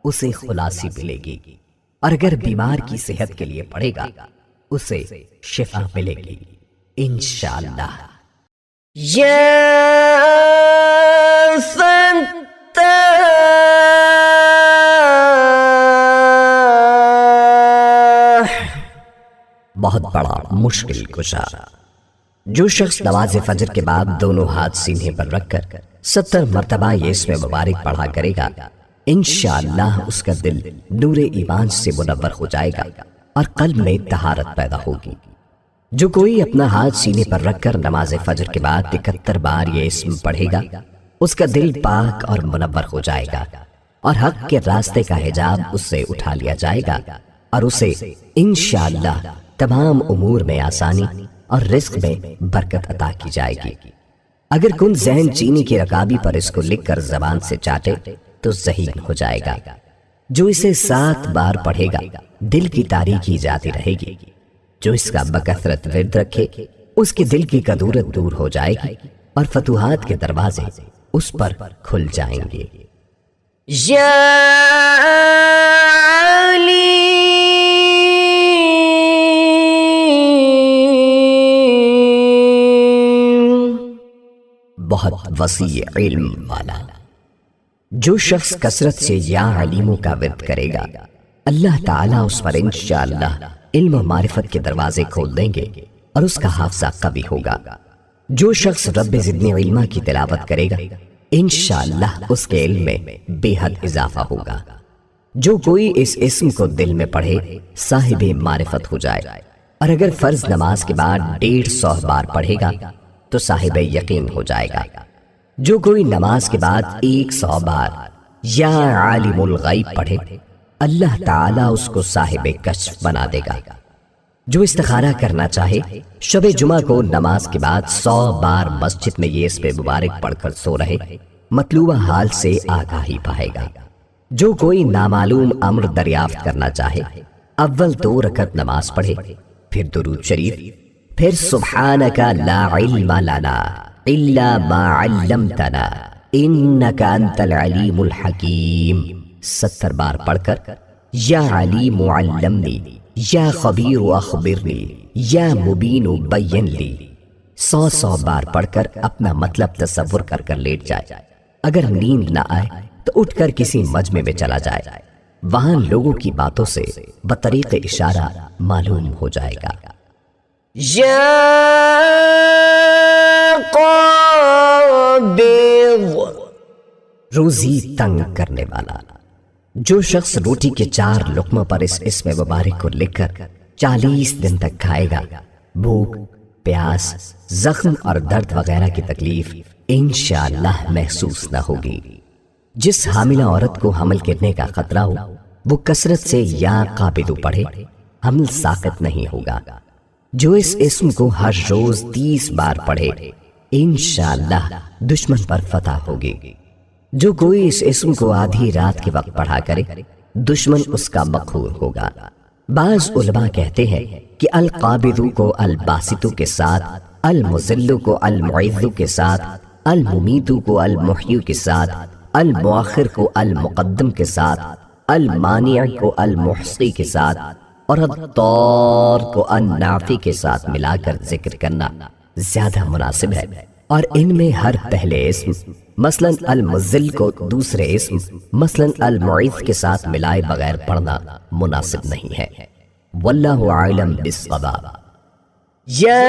اسے خلاصی ملے گی، اور اگر بیمار کی صحت کے لیے پڑھے گا، اسے شفا ملے گی انشاءاللہ۔ بہت بڑا مشکل کشا۔ جو شخص نماز فجر کے بعد دونوں ہاتھ سینے پر رکھ کر 70 مرتبہ یہ اسم مبارک پڑھا کرے گا، انشاءاللہ اس کا دل نور ایمان سے منور ہو جائے گا اور قلب میں طہارت پیدا ہوگی۔ جو کوئی اپنا ہاتھ سینے پر رکھ کر نماز فجر کے بعد 71 بار یہ اسم پڑھے گا، اس کا دل پاک اور منور ہو جائے گا اور حق کے راستے کا حجاب اس سے اٹھا لیا جائے گا اور اسے انشاءاللہ تمام امور میں آسانی اور رزق میں برکت عطا کی جائے گی۔ اگر کن ذہن چینی کی رکابی پر اس کو لکھ کر زبان سے چاٹے تو ذہین ہو جائے گا۔ جو اسے 7 بار پڑھے گا، دل کی تاریکی جاتی رہے گی۔ جو اس کا بکثرت ورد رکھے، اس کے دل کی کدورت دور ہو جائے گی اور فتوحات کے دروازے اس پر کھل جائیں گے۔ یا بہت وسیع علم والا۔ جو شخص کثرت سے یا علیموں کا ورد کرے گا، اللہ تعالیٰ اس پر انشاءاللہ علم و معرفت کے دروازے کھول دیں گے اور اس کا حافظہ قوی ہوگا۔ جو شخص رب زدنی علما کی تلاوت کرے گا، انشاءاللہ اس کے علم میں بے حد اضافہ ہوگا۔ جو کوئی اس اسم کو دل میں پڑھے، صاحب معرفت ہو جائے، اور اگر فرض نماز کے بعد 150 بار پڑھے گا تو صاحب یقین ہو جائے گا۔ جو کوئی نماز کے بعد 100 بار یا عالم الغیب پڑھے، اللہ تعالیٰ اس کو صاحب کشف بنا دے گا۔ جو استخارہ کرنا چاہے، شب جمعہ کو نماز کے بعد 100 بار مسجد میں یہ اسم مبارک پڑھ کر سو رہے، مطلوبہ حال سے آگاہی پائے گا۔ جو کوئی نامعلوم امر دریافت کرنا چاہے، اول 2 رکعت نماز پڑھے، پھر درود شریف، پھر سبحانک لا علم لنا الا ما علمتنا انک انت العلیم الحکیم 70 بار پڑھ کر یا علیم علمنی، یا خبیر اخبرنی، یا مبین بین لی 100 بار پڑھ کر اپنا مطلب تصور کر کر لیٹ جائے۔ اگر نیند نہ آئے تو اٹھ کر کسی مجمع میں چلا جائے، وہاں لوگوں کی باتوں سے بطریق اشارہ معلوم ہو جائے گا۔ یا قابض، روزی تنگ کرنے والا۔ جو شخص روٹی کے 4 لقموں پر اس اسم مبارک کو لکھ کر 40 دن تک کھائے گا، بھوک، پیاس، زخم اور درد وغیرہ کی تکلیف انشاءاللہ محسوس نہ ہوگی۔ جس حاملہ عورت کو حمل گرنے کا خطرہ ہو، وہ کثرت سے یا قابض پڑھے، حمل ساقط نہیں ہوگا۔ جو اس اسم کو ہر روز 30 بار پڑھے، انشاءاللہ دشمن پر فتح ہوگی۔ جو کوئی اس اسم کو آدھی رات کے وقت پڑھا کرے، دشمن اس کا مقہور ہوگا۔ بعض علماء کہتے ہیں کہ القابض کو الباسط کے ساتھ، المذل کو المعز کے ساتھ، الممیت کو المحیی کے ساتھ، المؤخر کو المقدم کے ساتھ، المانع کو المحصی کے ساتھ اور الضار کو النافع کے ساتھ ملا کر ذکر کرنا زیادہ مناسب ہے، اور ان میں ہر پہلے اسم مثلا المذل کو دوسرے اسم مثلا المعز کے ساتھ ملائے بغیر پڑھنا مناسب نہیں ہے۔ واللہ اعلم بالصواب۔ یا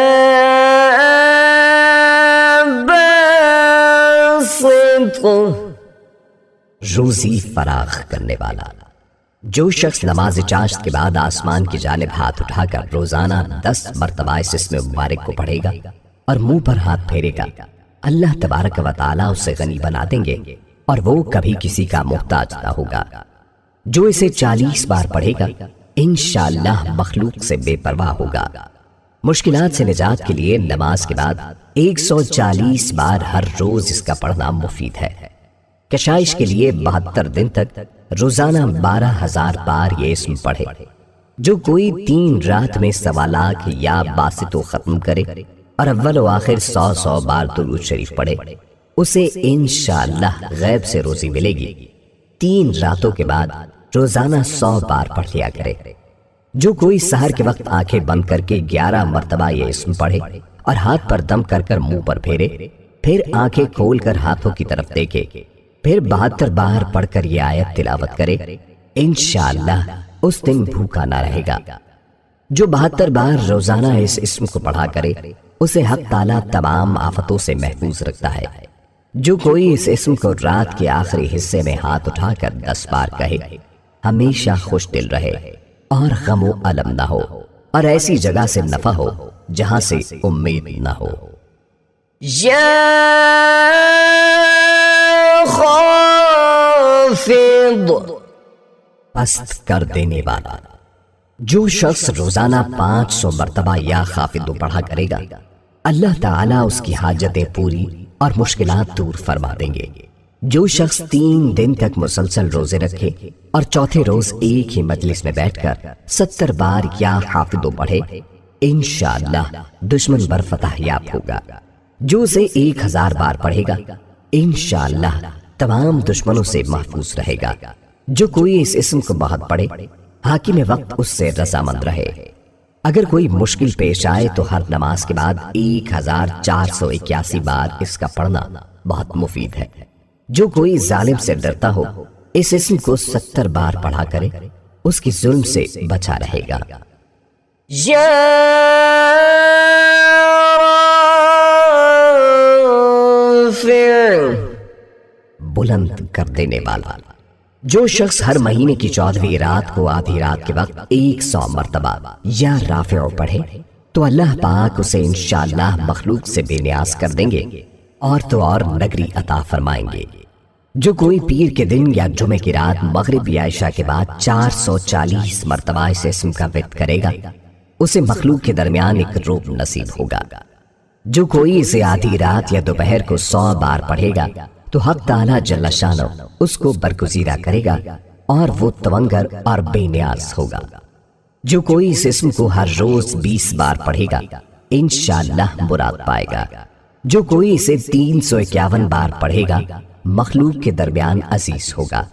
باسط، روزی فراخ کرنے والا۔ جو شخص نماز چاشت کے بعد آسمان کی جانب ہاتھ اٹھا کر روزانہ 10 مرتبہ اس اسم مبارک کو پڑھے گا اور منہ پر ہاتھ پھیرے گا، اللہ تبارک و تعالیٰ اسے غنی بنا دیں گے اور وہ کبھی کسی کا محتاج نہ ہوگا۔ جو اسے 40 بار پڑھے گا انشاءاللہ مخلوق سے بے پرواہ ہوگا۔ مشکلات سے نجات کے لیے نماز کے بعد 140 بار ہر روز اس کا پڑھنا مفید ہے۔ کشائش کے لیے 72 دن تک روزانہ 12,000 بار یہ اسم پڑھے۔ جو کوئی 3 رات میں 1.25 لاکھ یا باسطو ختم کرے اور اول و آخر 100 بار درود شریف پڑھے، اسے انشاءاللہ غیب سے روزی ملے گی۔ 3 راتوں کے بعد روزانہ 100 بار پڑھ لیا کرے۔ جو کوئی سحر کے وقت آنکھیں بند کر کے 11 مرتبہ یہ اسم پڑھے اور ہاتھ پر دم کر کر منہ پر پھیرے، پھر آنکھیں کھول کر ہاتھوں کی طرف دیکھے، پھر 72 بار پڑھ کر یہ آیت تلاوت کرے، انشاءاللہ اس دن بھوکا نہ رہے گا۔ جو 72 بار روزانہ اس اسم کو پڑھا کرے اسے حق تعالیٰ تمام آفتوں سے محفوظ رکھتا ہے۔ جو کوئی اس اسم کو رات کے آخری حصے میں ہاتھ اٹھا کر 10 بار کہے، ہمیشہ خوش دل رہے اور غم و الم نہ ہو اور ایسی جگہ سے نفع ہو جہاں سے امید نہ ہو۔ یا خافض، پست کر دینے والا۔ جو شخص روزانہ 500 مرتبہ یا خافض پڑھا کرے گا، اللہ تعالیٰ اس کی حاجتیں پوری اور مشکلات دور فرما دیں گے۔ جو شخص 3 دن تک مسلسل روزے رکھے اور چوتھے روز ایک ہی مجلس میں بیٹھ کر 70 بار یا حافظ پڑھے، انشاءاللہ دشمن بر فتح یاب ہوگا۔ جو اسے 1000 بار پڑھے گا انشاءاللہ تمام دشمنوں سے محفوظ رہے گا۔ جو کوئی اس اسم کو بہت پڑھے، حاکم وقت اس سے رضامند رہے۔ اگر کوئی مشکل پیش آئے تو ہر نماز کے بعد 1481 بار اس کا پڑھنا بہت مفید ہے۔ جو کوئی ظالم سے ڈرتا ہو اس اسم کو 70 بار پڑھا کرے، اس کی ظلم سے بچا رہے گا۔ یا رافع، بلند کر دینے والا۔ جو شخص ہر مہینے کی 14ویں رات کو آدھی رات کے وقت 100 مرتبہ یا رافع پڑھے تو اللہ پاک اسے انشاءاللہ مخلوق سے بے نیاز کر دیں گے اور تو اور نگری عطا فرمائیں گے۔ جو کوئی پیر کے دن یا جمعے کی رات مغرب یا عشاء کے بعد 440 مرتبہ اس اسم کا ورد کرے گا، اسے مخلوق کے درمیان ایک رعب نصیب ہوگا۔ جو کوئی اسے آدھی رات یا دوپہر کو 100 بار پڑھے گا تو حق تعالیٰ جل شانہ اس کو برگزیدہ کرے گا اور وہ تونگر اور بے نیاز ہوگا۔ جو کوئی اس اسم کو ہر روز 20 بار پڑھے گا انشاءاللہ مراد پائے گا۔ جو کوئی اسے 351 بار پڑھے گا مخلوق کے درمیان عزیز ہوگا۔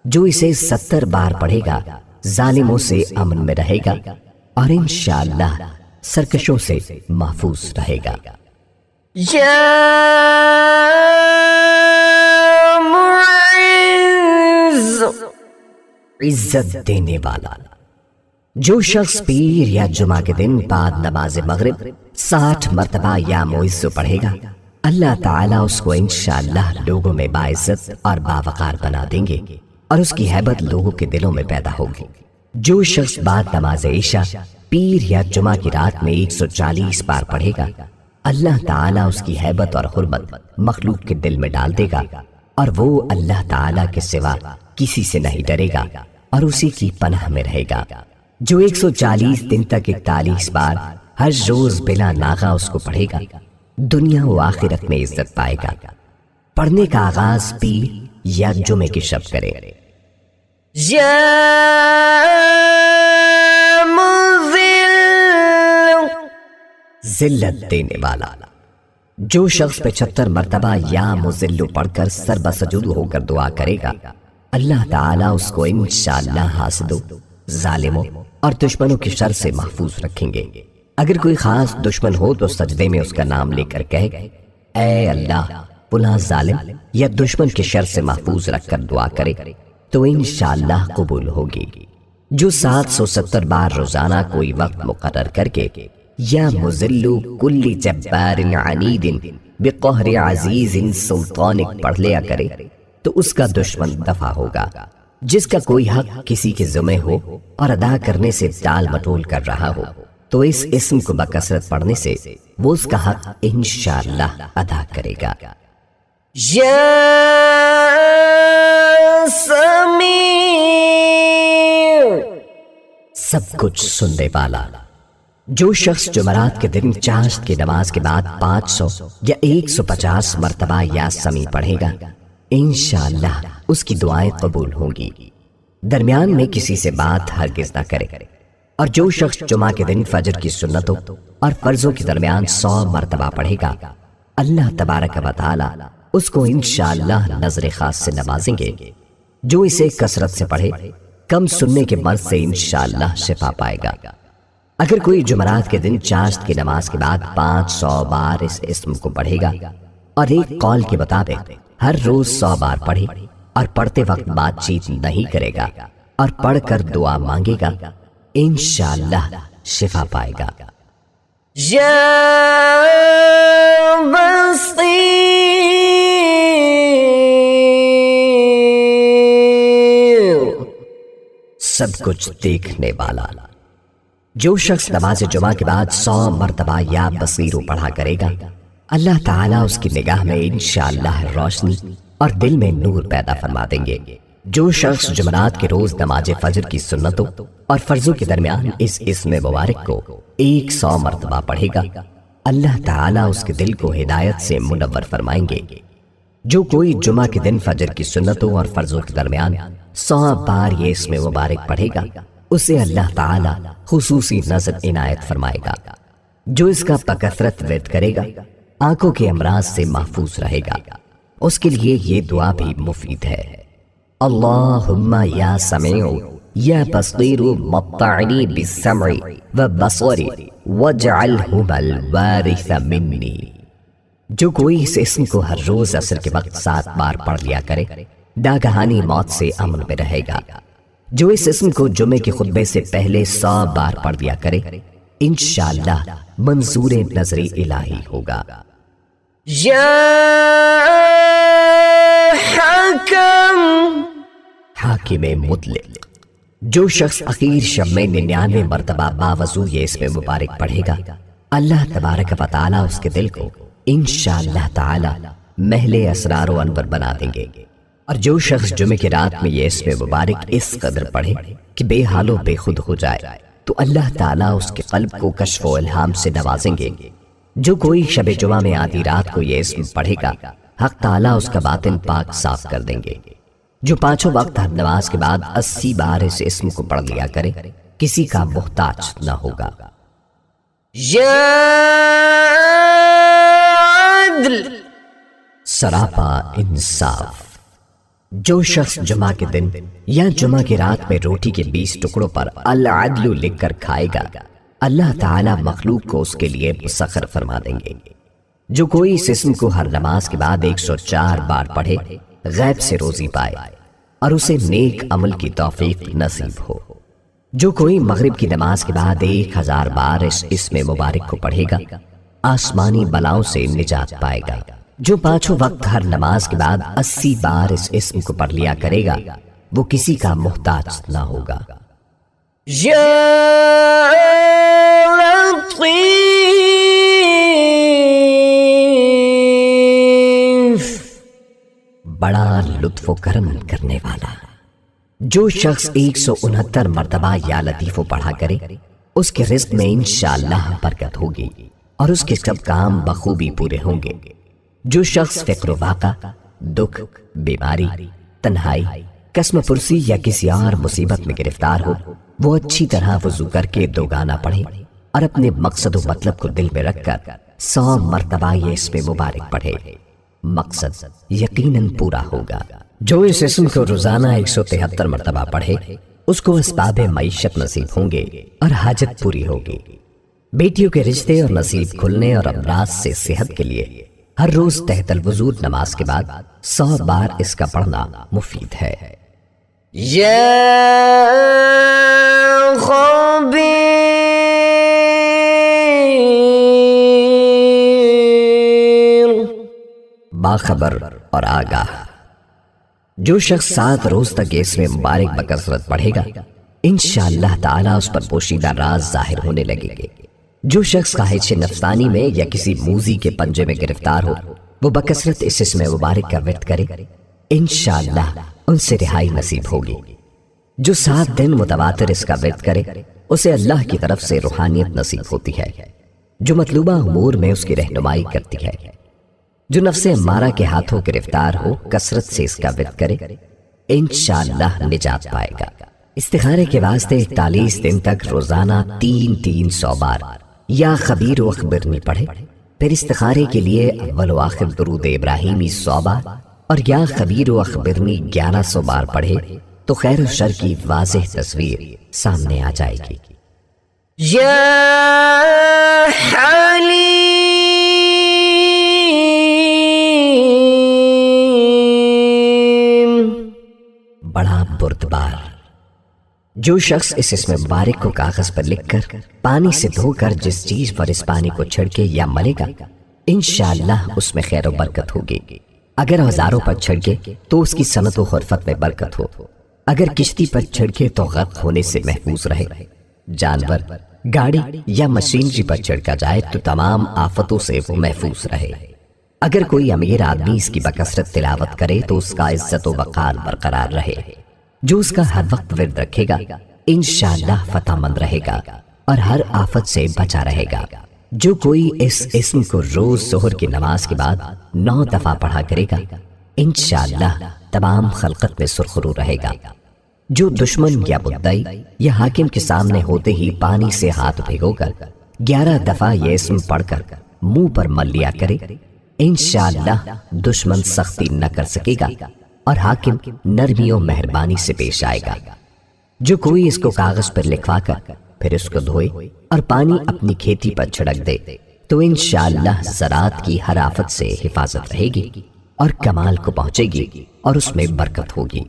جو اسے 70 بار پڑھے گا ظالموں سے امن میں رہے گا اور انشاءاللہ سرکشوں سے محفوظ رہے گا۔ یا معز، عزت دینے والا۔ جو شخص پیر یا جمعہ کے دن بعد نماز مغرب 60 مرتبہ یا معز پڑھے گا، اللہ تعالیٰ اس کو انشاءاللہ لوگوں میں باعزت اور باوقار بنا دیں گے اور اس کی ہیبت لوگوں کے دلوں میں پیدا ہوگی۔ جو شخص بعد نماز عشاء پیر یا جمعہ کی رات میں 140 بار پڑھے گا، اللہ تعالیٰ اس کی ہیبت اور حرمت مخلوق کے دل میں ڈال دے گا اور وہ اللہ تعالیٰ کے سوا کسی سے نہیں ڈرے گا اور اسی کی پناہ میں رہے گا۔ جو 140 دن تک 41 بار ہر روز بلا ناغہ اس کو پڑھے گا، دنیا و آخرت میں عزت پائے گا۔ پڑھنے کا آغاز پیر یا جمعے کی شب کرے۔ یا مذل، ذلت دینے والا۔ جو شخص 75 مرتبہ یا مذل پڑھ کر سر بسجود ہو کر دعا کرے گا، اللہ تعالیٰ اس کو انشاءاللہ حاسدوں، ظالموں اور دشمنوں کی شر سے محفوظ رکھیں گے۔ اگر کوئی خاص دشمن ہو تو سجدے میں اس کا نام لے کر کہے، اے اللہ فلاں ظالم یا دشمن کی شر سے محفوظ رکھ کر دعا کرے تو انشاءاللہ قبول ہوگی۔ جو 770 بار روزانہ کوئی وقت مقرر کر کے یا مذل کل جبار عنید بقہر عزیز سلطانک پڑھ لیا کرے تو اس کا دشمن دفع ہوگا۔ جس کا کوئی حق کسی کے ذمہ ہو اور ادا کرنے سے ٹال مٹول کر رہا ہو تو اس اسم کو بکثرت پڑھنے سے وہ اس کا حق انشاءاللہ ادا کرے گا۔ یا سمیع، سب کچھ سننے والا۔ جو شخص جمعرات کے دن چاشت کی نماز کے بعد 500 یا 150 مرتبہ یا سمیع پڑھے گا، انشاءاللہ اس کی دعائیں قبول ہوں گی۔ درمیان میں کسی سے بات ہرگز نہ کرے۔ اور جو شخص جمعہ کے دن فجر کی سنتوں اور فرضوں کے درمیان 100 مرتبہ پڑھے گا، اللہ تبارک و تعالی اس کو انشاءاللہ نظر خاص سے نوازیں گے۔ جو اسے کثرت سے پڑھے کم سننے کے مرض سے انشاءاللہ شفا پائے گا۔ اگر کوئی جمعرات کے دن چاشت کی نماز کے بعد 500 بار اس اسم کو پڑھے گا اور ایک قول کے مطابق ہر روز 100 بار پڑھے اور پڑھتے وقت بات چیت نہیں کرے گا اور پڑھ کر دعا مانگے گا، انشاءاللہ شفا پائے گا۔ یا بصیر، سب کچھ دیکھنے والا۔ جو شخص نماز جمعہ کے بعد 100 مرتبہ یا بصیرو پڑھا کرے گا، اللہ تعالیٰ اس کی نگاہ میں انشاءاللہ روشنی اور دل میں نور پیدا فرما دیں گے۔ جو شخص جمعرات کے روز نماز فجر کی سنتوں اور فرضوں کے درمیان اس اسم مبارک کو 100 مرتبہ پڑھے گا، اللہ تعالیٰ اس کے دل کو ہدایت سے منور فرمائیں گے۔ جو کوئی جمعہ کے دن فجر کی سنتوں اور فرضوں کے درمیان 100 بار یہ اسم مبارک پڑھے گا، اسے اللہ تعالیٰ خصوصی نظر عنایت فرمائے گا۔ جو اس کا بکثرت ورد کرے گا، آنکھوں کے امراض سے محفوظ رہے گا۔ اس کے لیے یہ دعا بھی مفید ہے: اللہم یا سمیع یا بصیر مطعنی بالسمع والبصر واجعلہما الوارث منی۔ جو کوئی اس اسم کو ہر روز عصر کے وقت 7 بار پڑھ لیا کرے، ناگہانی موت سے امن میں رہے گا۔ جو اس اسم کو جمعے کے خطبے سے پہلے 100 بار پڑھ لیا کرے، انشاءاللہ منظور نظر الہی ہوگا۔ یا حکم، حاکم مطلق۔ جو شخص اخیر شب میں 99 مرتبہ باوضو یہ اسم مبارک پڑھے گا، اللہ تبارک و تعالیٰ اس کے دل کو انشاءاللہ تعالی محل اسرار و انور بنا دیں گے۔ اور جو شخص جمعے کی رات میں یہ اسم مبارک اس قدر پڑھے کہ بے حال و بے خود ہو جائے، تو اللہ تعالیٰ اس کے قلب کو کشف و الہام سے نوازیں گے۔ جو کوئی شب جمعہ میں آدھی رات کو یہ اسم پڑھے گا، حق تعالیٰ اس کا باطن پاک صاف کر دیں گے۔ جو 5 وقت ہر نماز کے بعد 80 بار اس اسم کو پڑھ لیا کرے، کسی کا محتاج نہ ہوگا۔ یا عدل، سراپا انصاف۔ جو شخص جمعہ کے دن یا جمعہ کی رات میں روٹی کے 20 ٹکڑوں پر العدل لکھ کر کھائے گا، اللہ تعالیٰ مخلوق کو اس کے لیے مسخر فرما دیں گے۔ جو کوئی اس اسم کو ہر نماز کے بعد 104 بار پڑھے، غیب سے روزی پائے اور اسے نیک عمل کی توفیق نصیب ہو۔ جو کوئی مغرب کی نماز کے بعد 1000 بار اس اسم مبارک کو پڑھے گا، آسمانی بلاؤں سے نجات پائے گا۔ جو 5 وقت ہر نماز کے بعد 80 بار اس اسم کو پڑھ لیا کرے گا، وہ کسی کا محتاج نہ ہوگا۔ یا لطیف، بڑا لطف و کرم کرنے والا۔ جو شخص 169 مرتبہ یا لطیف پڑھا کرے، اس کے رزق میں انشاءاللہ برکت ہوگی اور اس کے سب کام بخوبی پورے ہوں گے۔ جو شخص فقر و واقع، دکھ، بیماری، تنہائی، قسم پرسی یا کسی اور مصیبت میں گرفتار ہو، وہ اچھی طرح وضو کر کے 2 گانا پڑھے اور اپنے مقصد و مطلب کو دل میں رکھ کر 100 مرتبہ یہ اسم مبارک پڑھے، مقصد یقیناً پورا ہوگا۔ جو اس اسم کو روزانہ 173 مرتبہ پڑھے، اس کو اسباب معیشت نصیب ہوں گے اور حاجت پوری ہوگی۔ بیٹیوں کے رشتے اور نصیب کھلنے اور امراض سے صحت کے لیے ہر روز تحت الوضو نماز کے بعد 100 بار اس کا پڑھنا مفید ہے۔ یا خبیر، باخبر اور آگاہ۔ جو شخص 7 روز تک اس میں مبارک بکثرت پڑھے گا انشاءاللہ تعالیٰ اس پر پوشیدہ راز ظاہر ہونے لگیں گے۔ جو شخص خواہش نفسانی میں یا کسی موذی کے پنجے میں گرفتار ہو وہ بکثرت اس اسم مبارک کا ورد کرے، انشاءاللہ ان سے رہائی نصیب ہوگی۔ جو 7 دن متواتر اس کا ورد کرے اسے اللہ کی طرف سے روحانیت نصیب ہوتی ہے جو مطلوبہ امور میں اس کی رہنمائی کرتی ہے۔ جو نفس امارہ کے ہاتھوں گرفتار ہو کثرت سے اس کا ورد کرے انشاءاللہ نجات پائے گا۔ استخارے کے واسطے 41 دن تک روزانہ 300 بار یا خبیر و اخبرنی پڑھے، پھر استخارے کے لیے اول و آخر درود ابراہیمی 100 بار اور یا خبیر و اخبرنی 1100 بار پڑھے تو خیر و شر کی واضح تصویر سامنے آ جائے گی۔ یا حلیم بڑا بردبار، جو شخص اس اسم مبارک کو کاغذ پر لکھ کر پانی سے دھو کر جس چیز پر اس پانی کو چھڑکے یا ملے گا انشاءاللہ اس میں خیر و برکت ہوگی۔ اگر اوزاروں پر چھڑکے تو اس کی صنعت و خرفت میں برکت ہو، اگر کشتی پر چھڑکے تو غرق ہونے سے محفوظ رہے، جانور، گاڑی یا مشینری پر چھڑکا جائے تو تمام آفتوں سے وہ محفوظ رہے۔ اگر کوئی امیر آدمی اس کی بکثرت تلاوت کرے تو اس کا عزت و وقار برقرار رہے۔ جو اس کا ہر وقت ورد رکھے گا انشاءاللہ فتح مند رہے گا اور ہر آفت سے بچا رہے گا۔ جو کوئی اس اسم کو روز ظہر کی نماز کے بعد 9 دفعہ پڑھا کرے گا انشاءاللہ تمام خلقت میں سرخرو رہے گا۔ جو دشمن یا مدعی یا حاکم کے سامنے ہوتے ہی پانی سے ہاتھ بھگو کر 11 دفعہ یہ اسم پڑھ کر منہ پر مل لیا کرے انشاءاللہ دشمن سختی نہ کر سکے گا اور حاکم نرمی و مہربانی سے پیش آئے گا۔ جو کوئی اس کو کاغذ پر لکھوا کر پھر اس کو دھوئے اور پانی اپنی کھیتی پر چھڑک دے تو انشاءاللہ زراعت کی ہر آفت سے حفاظت رہے گی اور کمال کو پہنچے گی اور اس میں برکت ہوگی۔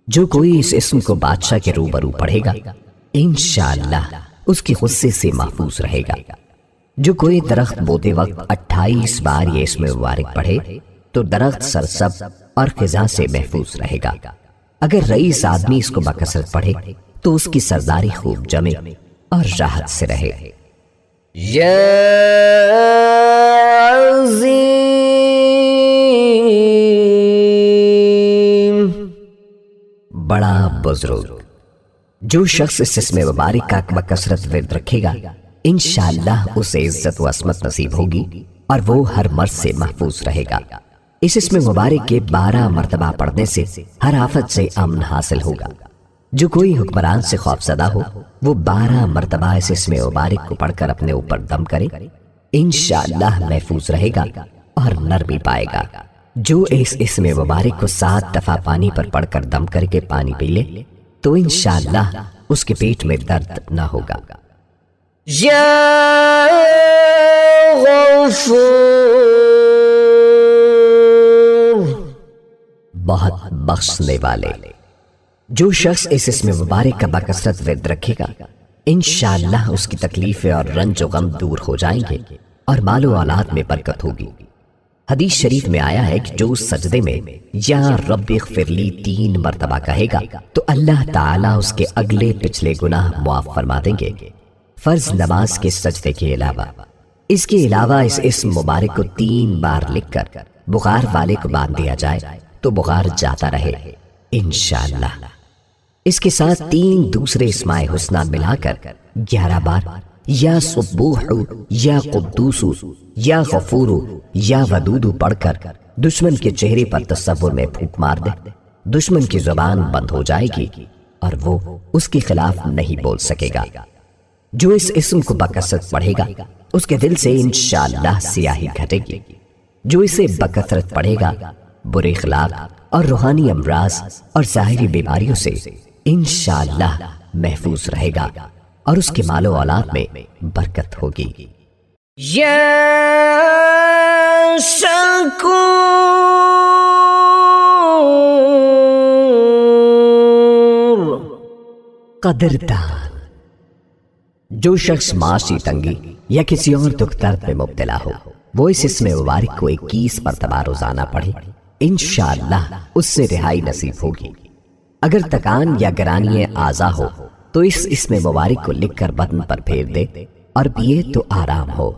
جو کوئی اس اسم کو بادشاہ کے روبرو پڑھے گا انشاءاللہ اس کی غصے سے محفوظ رہے گا۔ جو کوئی درخت بوتے وقت 28 بار یہ اسم مبارک پڑھے تو درخت سرسبز اور خزاں سے محفوظ رہے گا۔ اگر رئیس آدمی اس کو بکثرت پڑھے تو اس کی سرداری خوب جمے اور راحت سے رہے۔ یا عظیم بڑا بزرگ، جو شخص اس اسم مبارک کا بکثرت ورد رکھے گا انشاءاللہ اسے عزت و عصمت نصیب ہوگی اور وہ ہر مرض سے محفوظ رہے گا۔ اس اسم مبارک کے 12 مرتبہ پڑھنے سے ہر آفت سے امن حاصل ہوگا۔ جو کوئی حکمران سے خوف زدہ ہو وہ 12 مرتبہ اس اسم مبارک کو پڑھ کر اپنے اوپر دم کرے انشاءاللہ محفوظ رہے گا اور نرمی پائے گا۔ جو اس اسم مبارک کو 7 دفعہ پانی پر پڑھ کر دم کر کے پانی پی لے تو انشاءاللہ اس کے پیٹ میں درد نہ ہوگا۔ یا غفور بہت بخشنے والے، جو شخص اس اسم مبارک کا بکثرت ورد رکھے گا انشاءاللہ اس کی تکلیفیں اور رنج و غم دور ہو جائیں گے اور مال و اولاد میں برکت ہوگی۔ حدیث شریف میں آیا ہے کہ جو سجدے میں یا رب اغفر لی 3 مرتبہ کہے گا تو اللہ تعالیٰ اس کے اگلے پچھلے گناہ معاف فرما دیں گے، فرض نماز کے سجدے کے علاوہ۔ اس کے علاوہ اس اسم مبارک کو 3 بار لکھ کر بخار والے کو باندھ دیا جائے تو بخار جاتا رہے انشاءاللہ۔ اس کے ساتھ 3 دوسرے اسماء حسنہ ملا کر 11 بار یا سبوح یا قدوس یا غفور یا ودود پڑھ کر دشمن کے چہرے پر تصور میں پھونک مار دے، دشمن کی زبان بند ہو جائے گی اور وہ اس کے خلاف نہیں بول سکے گا۔ جو اس اسم کو بکثرت پڑھے گا اس کے دل سے انشاءاللہ سیاہی گھٹے گی۔ جو اسے بکثرت پڑھے گا برے اخلاق اور روحانی امراض اور ظاہری بیماریوں سے انشاءاللہ محفوظ رہے گا اور اس کے مال و اولاد میں برکت ہوگی۔ یا شکور قدردان، جو شخص معاشی تنگی یا کسی اور دکھ درد میں مبتلا ہو وہ اس اسم مبارک کو 21 مرتبہ روزانہ پڑھے انشاءاللہ اس سے رہائی نصیب ہوگی۔ اگر تکان یا گرانی اعضا ہو تو اس اسم مبارک کو لکھ کر بدن پر پھیر دے اور پیے تو آرام ہو،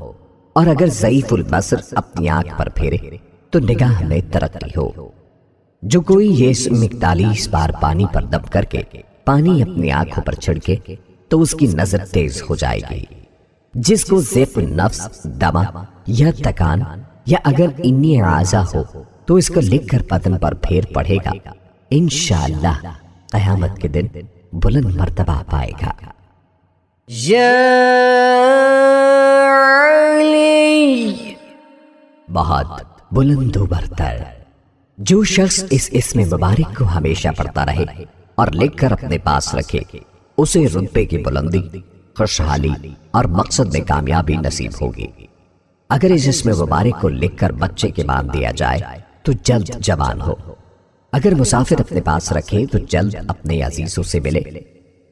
اور اگر ضعیف البصر اپنی آنکھ پر پھیرے تو نگاہ میں ترقی ہو۔ جو کوئی یہ اسم 41 بار پانی پر دم کر کے پانی اپنی آنکھوں پر چھڑکے تو اس کی نظر تیز ہو جائے گی۔ جس کو ضعف النفس، دمہ یا تکان یا اگر انی اعضا ہو تو اس کو لکھ کر بدن پر پھیر پڑھے گا، انشاءاللہ قیامت کے دن بلند مرتبہ پائے گا۔ یا علی، بہت بلند و برتر۔ جو شخص اس اسم مبارک کو ہمیشہ پڑھتا رہے اور لکھ کر اپنے پاس رکھے، اسے رتبے کی بلندی، خوشحالی اور مقصد میں کامیابی نصیب ہوگی۔ اگر اس اسم مبارک کو لکھ کر بچے کے باندھ دیا جائے تو جلد جوان ہو، اگر مسافر اپنے پاس رکھے تو جلد اپنے عزیزوں سے ملے،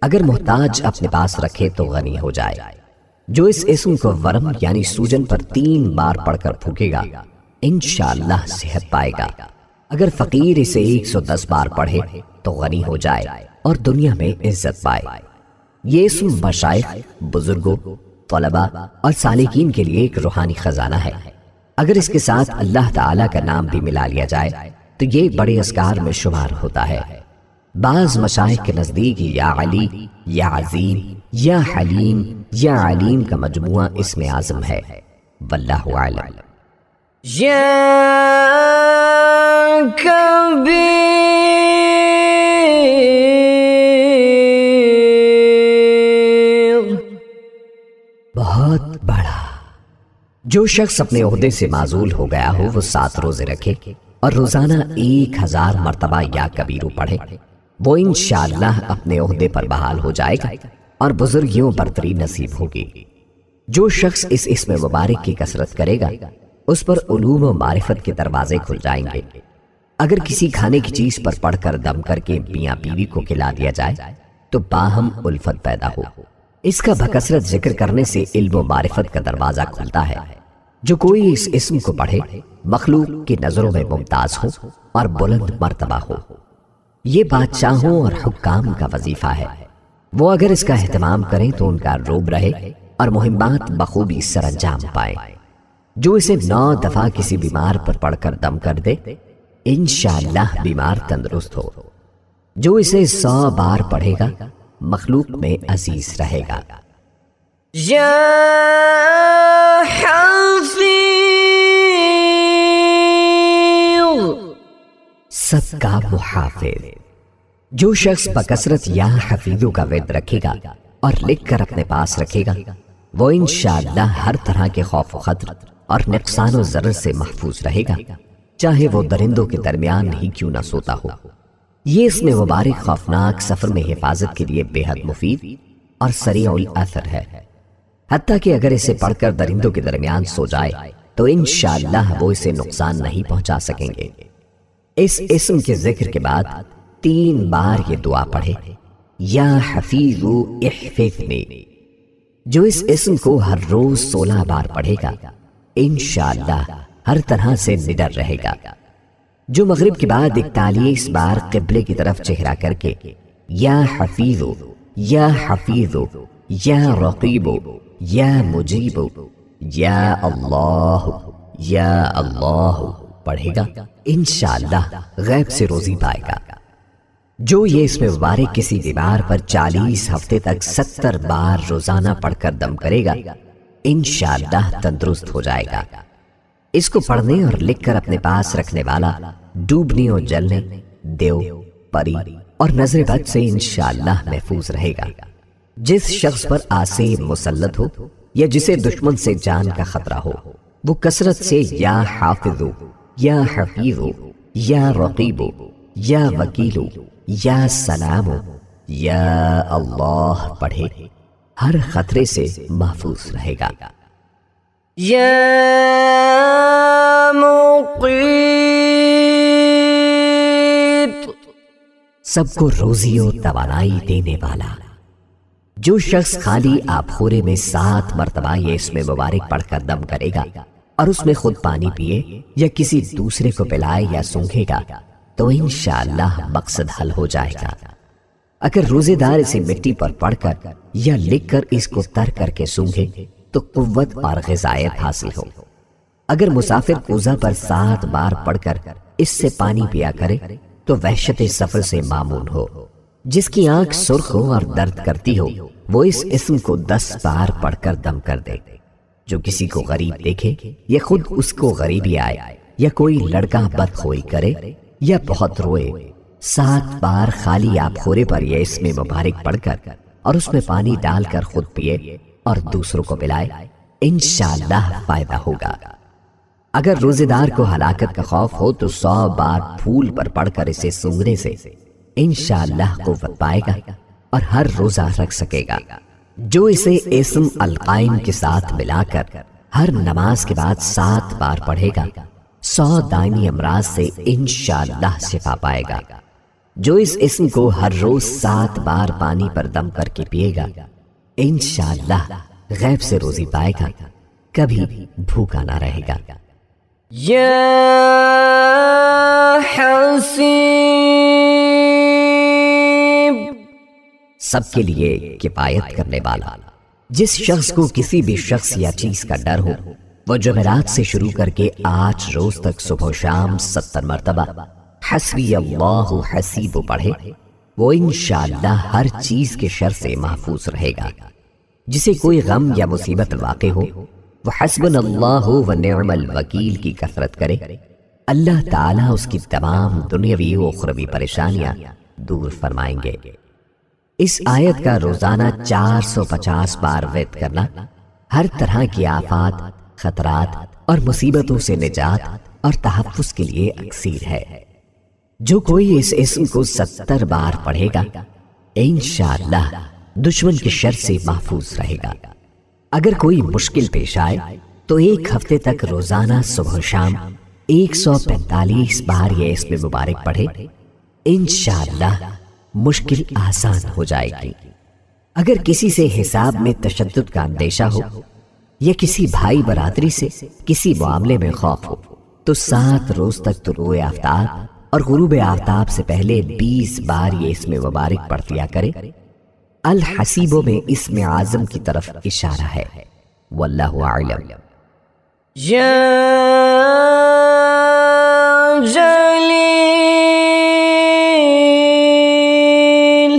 اگر محتاج اپنے پاس رکھے تو غنی ہو جائے۔ جو اس اسم کو ورم یعنی سوجن پر 3 بار پڑھ کر پھونکے گا، انشاءاللہ صحت پائے گا۔ اگر فقیر اسے 110 بار پڑھے تو غنی ہو جائے اور دنیا میں عزت پائے۔ یہ اسم مشائخ، بزرگوں، طلباء اور سالکین کے لیے ایک روحانی خزانہ ہے۔ اگر اس کے ساتھ اللہ تعالیٰ کا نام بھی ملا لیا جائے تو یہ بڑے اذکار میں شمار ہوتا ہے۔ بعض مشائخ کے نزدیک یا علی، یا عظیم، یا حلیم، یا علیم کا مجموعہ اسم اعظم ہے، واللہ اعلم۔ یا کبیر، بہت بڑا۔ جو شخص اپنے عہدے سے معزول ہو گیا ہو وہ 7 روزے رکھے اور روزانہ 1000 مرتبہ یا کبیرو پڑھے، وہ انشاءاللہ اپنے عہدے پر بحال ہو جائے گا اور بزرگیوں برتری نصیب ہوگی۔ جو شخص اس اسم مبارک کی کثرت کرے گا اس پر علوم و معرفت کے دروازے کھل جائیں گے۔ اگر کسی کھانے کی چیز پر پڑھ کر دم کر کے میاں بیوی کو کھلا دیا جائے تو باہم الفت پیدا ہو۔ اس کا بکثرت ذکر کرنے سے علم و معرفت کا دروازہ کھلتا ہے۔ جو کوئی اس اسم کو پڑھے مخلوق کی نظروں میں ممتاز ہو اور بلند مرتبہ ہو۔ یہ بادشاہوں اور حکام کا وظیفہ ہے، وہ اگر اس کا اہتمام کریں تو ان کا روب رہے اور مہمات بخوبی سر انجام پائیں۔ جو اسے 9 دفعہ کسی بیمار پر پڑھ کر دم کر دے، انشاءاللہ بیمار تندرست ہو۔ جو اسے 100 بار پڑھے گا مخلوق میں عزیز رہے گا۔ یا حفیظ، سب کا محافظ۔ جو شخص بکثرت یا حفیظوں کا ورد رکھے گا اور لکھ کر اپنے پاس رکھے گا، وہ انشاءاللہ ہر طرح کے خوف و خطر اور نقصان و ضرر سے محفوظ رہے گا، چاہے وہ درندوں کے درمیان ہی کیوں نہ سوتا ہو۔ یہ اسم مبارک خوفناک سفر میں حفاظت کے لیے بے حد مفید اور سریع الاثر ہے، حتیٰ کہ اگر اسے پڑھ کر درندوں کے درمیان سو جائے تو انشاءاللہ وہ اسے نقصان نہیں پہنچا سکیں گے۔ اس اسم کے ذکر کے بعد 3 بار یہ دعا پڑھے، یا حفیظ احفظنی۔ جو اس اسم کو ہر روز 16 بار پڑھے گا انشاءاللہ ہر طرح سے نڈر رہے گا۔ جو مغرب کے بعد 41 بار قبلے کی طرف چہرہ کر کے یا حفیظ، یا حفیظ، یا رقیب، یا مجیب، یا اللہ پڑھے گا انشاءاللہ غیب سے روزی پائے گا۔ جو یہ اسم مبارک کسی بیمار پر 40 ہفتے تک 70 بار روزانہ پڑھ کر دم کرے گا انشاءاللہ تندرست ہو جائے گا۔ اس کو پڑھنے اور لکھ کر اپنے پاس رکھنے والا ڈوبنے اور جلنے، دیو، پری اور نظر بد سے انشاءاللہ محفوظ رہے گا۔ جس شخص پر آسیب مسلط ہو یا جسے دشمن سے جان کا خطرہ ہو، وہ کثرت سے یا حافظ، یا حفیظ، یا رقیب، یا وکیل، یا سلام، یا اللہ پڑھے، ہر خطرے سے محفوظ رہے گا۔ یا مقیت، سب کو روزی و توانائی دینے والا۔ جو شخص خالی آبخورے میں 7 مرتبہ یہ اسم مبارک پڑھ کر دم کرے گا اور اس میں خود پانی پیے یا کسی دوسرے کو پلائے یا سونگھے گا تو انشاءاللہ مقصد حل ہو جائے گا۔ اگر روزے دار اسے مٹی پر پڑھ کر یا لکھ کر اس کو تر کر کے سونگھے تو قوت اور غذائیت حاصل ہو۔ اگر مسافر کوزہ پر 7 بار پڑھ کر اس سے پانی پیا کرے تو وحشت سفر سے معمون ہو۔ جس کی آنکھ سرخ ہو اور درد کرتی ہو وہ اس اسم کو 10 بار پڑھ کر دم کر دے۔ جو کسی کو غریب دیکھے یا خود اس کو غریبی آئے یا کوئی لڑکا بدخوئی کرے یا بہت روئے، 7 بار خالی آپ خورے پر یہ اسم مبارک پڑھ کر اور اس میں پانی ڈال کر خود پیے اور دوسروں کو پلائے، انشاءاللہ فائدہ ہوگا۔ اگر روزے دار کو ہلاکت کا خوف ہو تو 100 بار پھول پر پڑھ کر اسے سونگھنے سے انشاءاللہ قوت پائے گا اور ہر روزہ رکھ سکے گا۔ جو اسے اسم القائم کے ساتھ ملا کر ہر نماز کے بعد 7 بار پڑھے گا 100 دائمی امراض سے انشاءاللہ شفا پائے گا۔ جو اس اسم کو ہر روز 7 بار پانی پر دم کر کے پیے گا انشاءاللہ غیب سے روزی پائے گا، کبھی بھوکا نہ رہے گا۔ یا حسیب، سب کے لیے کفایت کرنے والا۔ جس شخص کو کسی بھی شخص یا چیز کا ڈر ہو وہ جمعرات سے شروع کر کے 8 روز تک صبح و شام 70 مرتبہ حسبی اللہ حسیب پڑھے، وہ انشاءاللہ ہر چیز کے شر سے محفوظ رہے گا۔ جسے کوئی غم یا مصیبت واقع ہو وہ حسبنا اللہ و نعم الوکیل کی کثرت کرے، اللہ تعالیٰ اس کی تمام دنیاوی و اخروی پریشانیاں دور فرمائیں گے۔ اس آیت کا روزانہ 450 بار ورد کرنا ہر طرح کی آفات، خطرات اور مصیبتوں سے نجات اور تحفظ کے لیے اکسیر ہے۔ جو کوئی اس اسم کو 70 بار پڑھے گا انشاءاللہ دشمن کے شر سے محفوظ رہے گا۔ اگر کوئی مشکل پیش آئے تو 1 ہفتے تک روزانہ صبح و شام 145 بار یہ اسم مبارک پڑھے، انشاءاللہ مشکل آسان ہو جائے گی۔ اگر کسی سے حساب میں تشدد کا اندیشہ ہو یا کسی بھائی برادری سے کسی معاملے میں خوف ہو تو 7 روز تک طلوع آفتاب اور غروب آفتاب سے پہلے 20 بار یہ اسم مبارک پڑھ دیا کرے۔ الحسیبوں میں اسم اعظم کی طرف اشارہ ہے، واللہ اعلم۔ یا جلیل،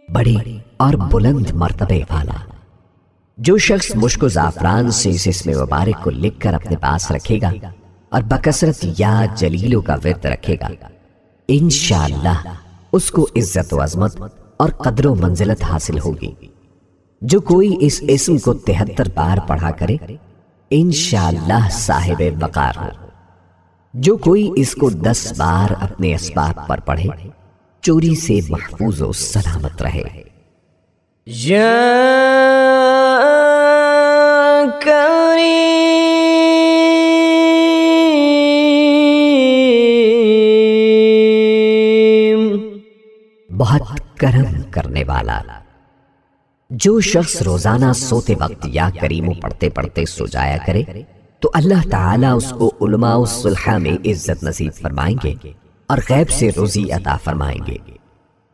بڑے اور بلند مرتبے والا۔ جو شخص مشک و زعفران سے اس اسم مبارک کو لکھ کر اپنے پاس رکھے گا اور بکثرت یا جلیلوں کا ورد رکھے گا انشاءاللہ اس کو عزت و عظمت اور قدر و منزلت حاصل ہوگی۔ جو کوئی اس اسم کو 73 بار پڑھا کرے انشاءاللہ صاحب وقار ہو۔ جو کوئی اس کو 10 بار اپنے اسباب پر پڑھے چوری سے محفوظ و سلامت رہے۔ یا کریم، بہت کرم کرنے والا۔ جو شخص روزانہ سوتے وقت یا کریمو پڑھتے پڑھتے سو جایا کرے تو اللہ تعالیٰ اس کو علماء الصلحہ میں عزت نصیب فرمائیں گے اور غیب سے روزی عطا فرمائیں گے۔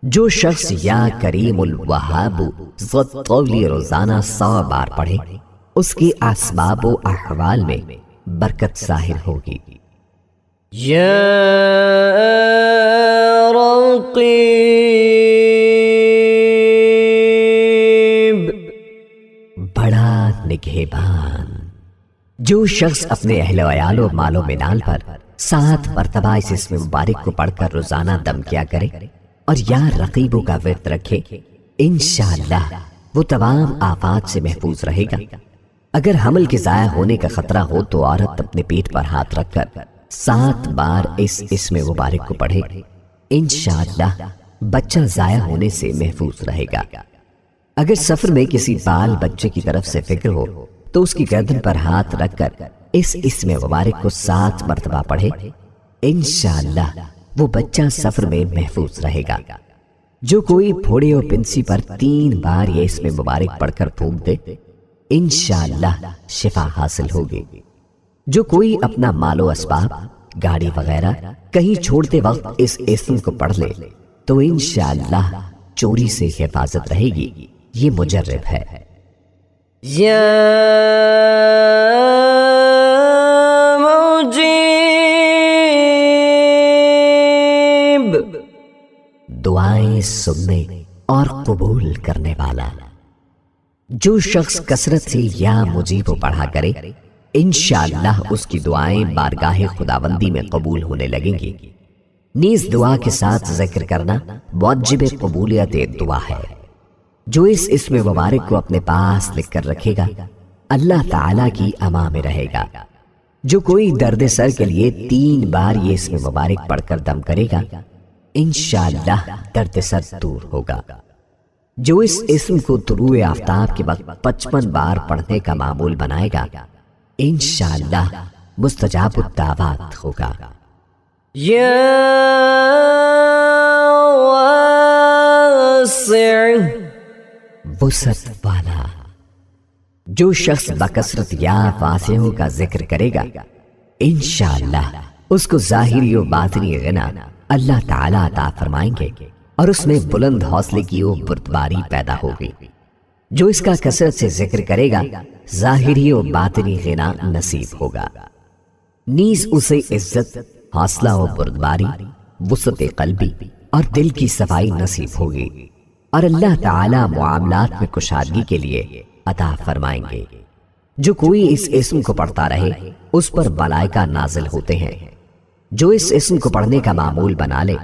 جو شخص یا کریم الوہاب ذو طولی روزانہ 100 بار پڑھے اس کے اسباب و احوال میں برکت ظاہر ہوگی۔ یا رقیب، بڑا نگہبان۔ جو شخص اپنے اہل و عیال و مال و منال پر 7 مرتبہ اس اسم مبارک کو پڑھ کر روزانہ دم کیا کرے اور یا رقیبوں کا ورد رکھے انشاءاللہ وہ تمام آفات سے محفوظ رہے گا۔ اگر حمل کے ضائع ہونے کا خطرہ ہو تو عورت اپنے پیٹ پر ہاتھ رکھ کر 7 بار اس اسم مبارک کو پڑھے انشاءاللہ بچہ ضائع ہونے سے محفوظ رہے گا۔ اگر سفر میں کسی بال بچے کی طرف سے فکر ہو تو اس کی گردن پر ہاتھ رکھ کر اس اسم مبارک کو 7 مرتبہ پڑھے انشاءاللہ وہ بچہ سفر میں محفوظ رہے گا۔ جو کوئی پھوڑے و پنسی پر 3 بار یہ اسم مبارک پڑھ کر پھونک دے انشاءاللہ شفا حاصل ہوگی۔ جو کوئی اپنا مال و اسباب، گاڑی وغیرہ کہیں چھوڑتے وقت اس اسم کو پڑھ لے تو انشاءاللہ چوری سے حفاظت رہے گی، یہ مجرب ہے۔ یا مجیب، دعائیں سننے اور قبول کرنے والا۔ جو شخص کثرت سے یا مجیب پڑھا کرے انشاءاللہ اس کی دعائیں بارگاہ خداوندی میں قبول ہونے لگیں گی۔ نیز دعا کے ساتھ ذکر کرنا موجب قبولیت دعا ہے۔ جو اس اسم مبارک کو اپنے پاس لکھ کر رکھے گا اللہ تعالیٰ کی امان میں رہے گا۔ جو کوئی درد سر کے لیے 3 بار یہ اسم مبارک پڑھ کر دم کرے گا انشاءاللہ درد سر دور ہوگا۔ جو اس اسم کو طلوع آفتاب کے وقت 55 بار پڑھنے کا معمول بنائے گا انشاءاللہ مستجاب الدعوات ہوگا۔ یا واسع، وسعت والا۔ جو شخص بکثرت یا واسعوں کا ذکر کرے گا انشاءاللہ اس کو ظاہری و باطنی غنا اللہ تعالیٰ عطا فرمائیں گے اور اس میں بلند حوصلے کی و بردباری پیدا ہوگی۔ جو اس کا کثرت سے ذکر کرے گا ظاہری و باطنی غنا نصیب ہوگا۔ نیز اسے عزت، حوصلہ و بردباری، وسعت قلبی اور دل کی صفائی نصیب ہوگی اور اللہ تعالیٰ معاملات میں کشادگی کے لیے عطا فرمائیں گے۔ جو کوئی اس اسم کو پڑھتا رہے اس پر ملائکہ نازل ہوتے ہیں۔ جو اس اسم کو پڑھنے کا معمول بنا لے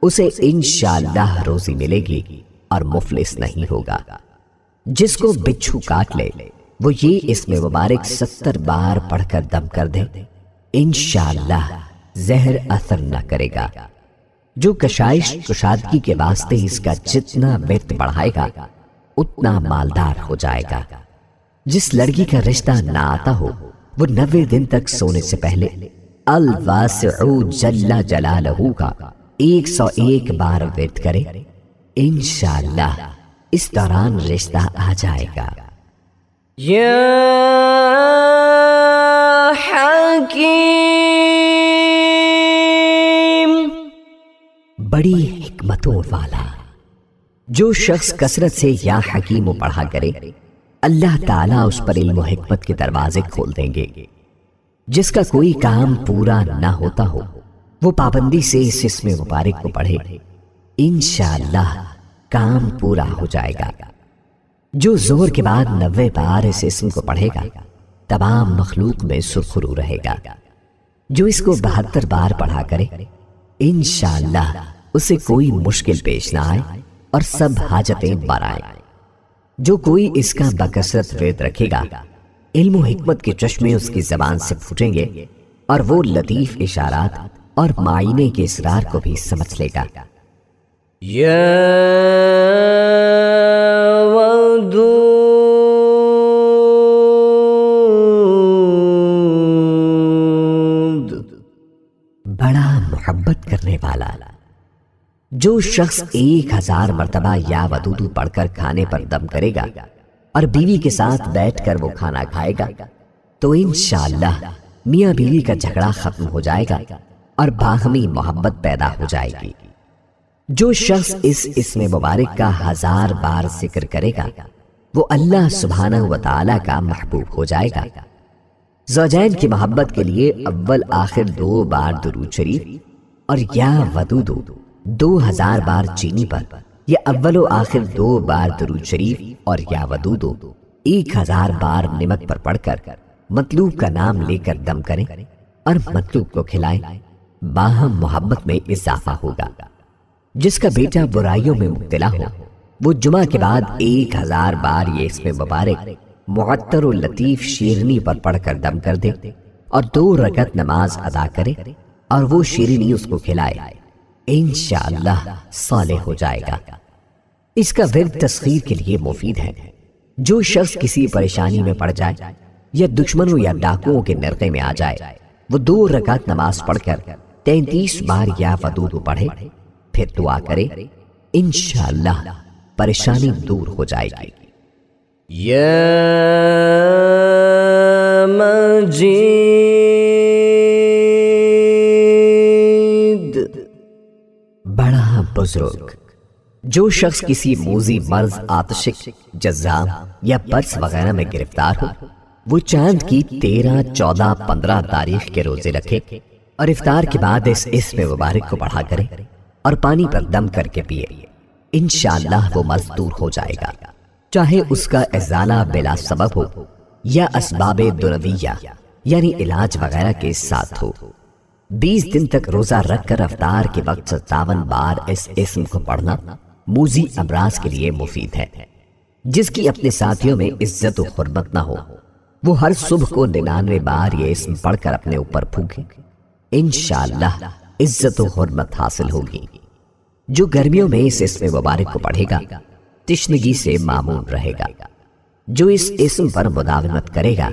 اسے انشاءاللہ روزی ملے گی اور مفلس نہیں ہوگا۔ جس کو بچھو کاٹ لے وہ یہ اسم مبارک 70 بار پڑھ کر دم کر دے انشاءاللہ زہر اثر نہ کرے گا۔ جو کشائش کشادگی کے واسطے اس کا جتنا ورد بڑھائے گا اتنا مالدار ہو جائے گا۔ جس لڑکی کا رشتہ نہ آتا ہو وہ 90 دن تک سونے سے پہلے الواسع جل جلالہ کا 101 بار ورد کرے انشاءاللہ اس دوران رشتہ آ جائے گا۔ یا حکیم، بڑی حکمتوں والا۔ جو شخص کثرت سے یا حکیم پڑھا کرے اللہ تعالیٰ اس پر علم و حکمت کے دروازے کھول دیں گے۔ جس کا کوئی کام پورا نہ ہوتا ہو وہ پابندی سے اس اسم مبارک کو پڑھے انشاءاللہ کام پورا ہو جائے گا۔ جو ظہر کے بعد 90 بار اس اسم کو پڑھے گا تمام مخلوق میں سرخرو رہے گا۔ جو اس کو 72 بار پڑھا کرے انشاءاللہ اسے کوئی مشکل پیش نہ آئے اور سب حاجتیں برائیں۔ جو کوئی اس کا بکثرت ورد رکھے گا علم و حکمت کے چشمے اس کی زبان سے پھوٹیں گے اور وہ لطیف اشارات اور معائنے کے اسرار کو بھی سمجھ لے گا۔ یا ودود، بڑا محبت کرنے والا۔ جو شخص 1000 مرتبہ یا ودود پڑھ کر کھانے پر دم کرے گا اور بیوی کے ساتھ بیٹھ کر وہ کھانا کھائے گا تو انشاءاللہ میاں بیوی کا جھگڑا ختم ہو جائے گا اور باہمی محبت پیدا ہو جائے گی۔ جو شخص اس اسم مبارک کا 1000 بار ذکر کرے گا وہ اللہ سبحانہ و تعالی کا محبوب ہو جائے گا۔ زوجین کی محبت کے لیے اول آخر 2 بار درود شریف اور یا ودود 2000 بار چینی پر یا اول و آخر 2 بار درود شریف اور یا ودود 1000 بار نمک پر پڑھ کر مطلوب کا نام لے کر دم کریں اور مطلوب کو کھلائیں، باہم محبت میں اضافہ ہوگا۔ جس کا بیٹا برائیوں میں مبتلا ہو وہ جمعہ کے بعد 1000 بار یہ اسم مبارک معطر و لطیف شیرنی پر پڑھ کر دم کر دے اور 2 رکعت نماز ادا کرے اور وہ شیرنی اس کو کھلائے انشاءاللہ صالح ہو جائے گا۔ اس کا ورد تسخیر کے لیے مفید ہے۔ جو شخص کسی پریشانی میں پڑ جائے یا دشمنوں یا ڈاکوؤں کے نرغے میں آ جائے وہ 2 رکعت نماز پڑھ کر 33 بار یا ودود پڑھے پھر دعا کرے انشاءاللہ پریشانی دور ہو جائے گی۔ یا مجید بزرگ، جو شخص کسی موذی مرض، آتشک، جذام یا برس وغیرہ میں گرفتار ہو، وہ چاند کی 13، 14، 15 تاریخ کے روزے رکھے اور افطار کے بعد اس اسم مبارک کو پڑھا کرے اور پانی پر دم کر کے پیے، انشاءاللہ وہ مرض دور ہو جائے گا، چاہے اس کا ازالہ بلا سبب ہو یا اسباب دنویہ یعنی علاج وغیرہ کے ساتھ ہو۔ 20 دن تک روزہ رکھ کر افطار کے وقت 57 بار اس اسم کو پڑھنا موذی امراض کے لیے مفید ہے۔ جس کی اپنے ساتھیوں میں عزت و حرمت نہ ہو، وہ ہر صبح کو 99 بار یہ اسم پڑھ کر اپنے اوپر پھونکے، انشاءاللہ عزت و حرمت حاصل ہوگی۔ جو گرمیوں میں اس اسم مبارک کو پڑھے گا تشنگی سے معمون رہے گا۔ جو اس اسم پر مداومت کرے گا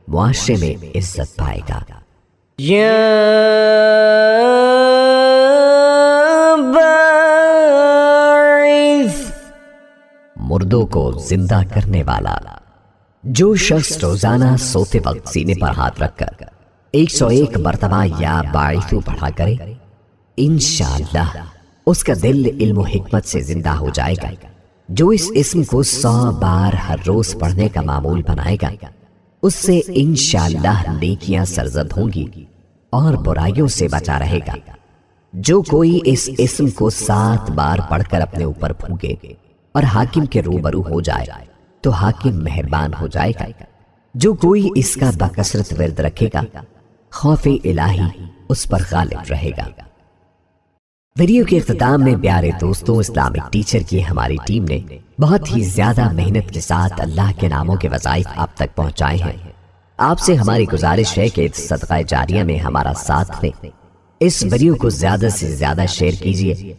معاشرے میں عزت پائے گا۔ یا باعث، مردوں کو زندہ کرنے والا۔ جو شخص روزانہ سوتے وقت سینے پر ہاتھ رکھ کر 101 مرتبہ یا باعثو پڑھا کرے، انشاءاللہ اس کا دل علم و حکمت سے زندہ ہو جائے گا۔ جو اس اسم کو 100 بار ہر روز پڑھنے کا معمول بنائے گا، اس سے انشاءاللہ نیکیاں سرزد ہوں گی اور برائیوں سے بچا رہے گا۔ جو کوئی اس اسم کو 7 بار پڑھ کر اپنے اوپر پھونکے اور حاکم کے روبرو ہو جائے تو حاکم مہربان ہو جائے گا۔ جو کوئی اس کا بکثرت ورد رکھے گا، خوف الہی اس پر غالب رہے گا۔ ویڈیو کے اختتام میں پیارے دوستوں، اسلامک ٹیچر کی ہماری ٹیم نے بہت ہی زیادہ محنت کے ساتھ اللہ کے ناموں کے وظائف آپ تک پہنچائے ہیں۔ آپ سے ہماری گزارش ہے کہ صدقہ جاریہ میں ہمارا ساتھ دیں، اس ویڈیو کو زیادہ سے زیادہ شیئر کیجیے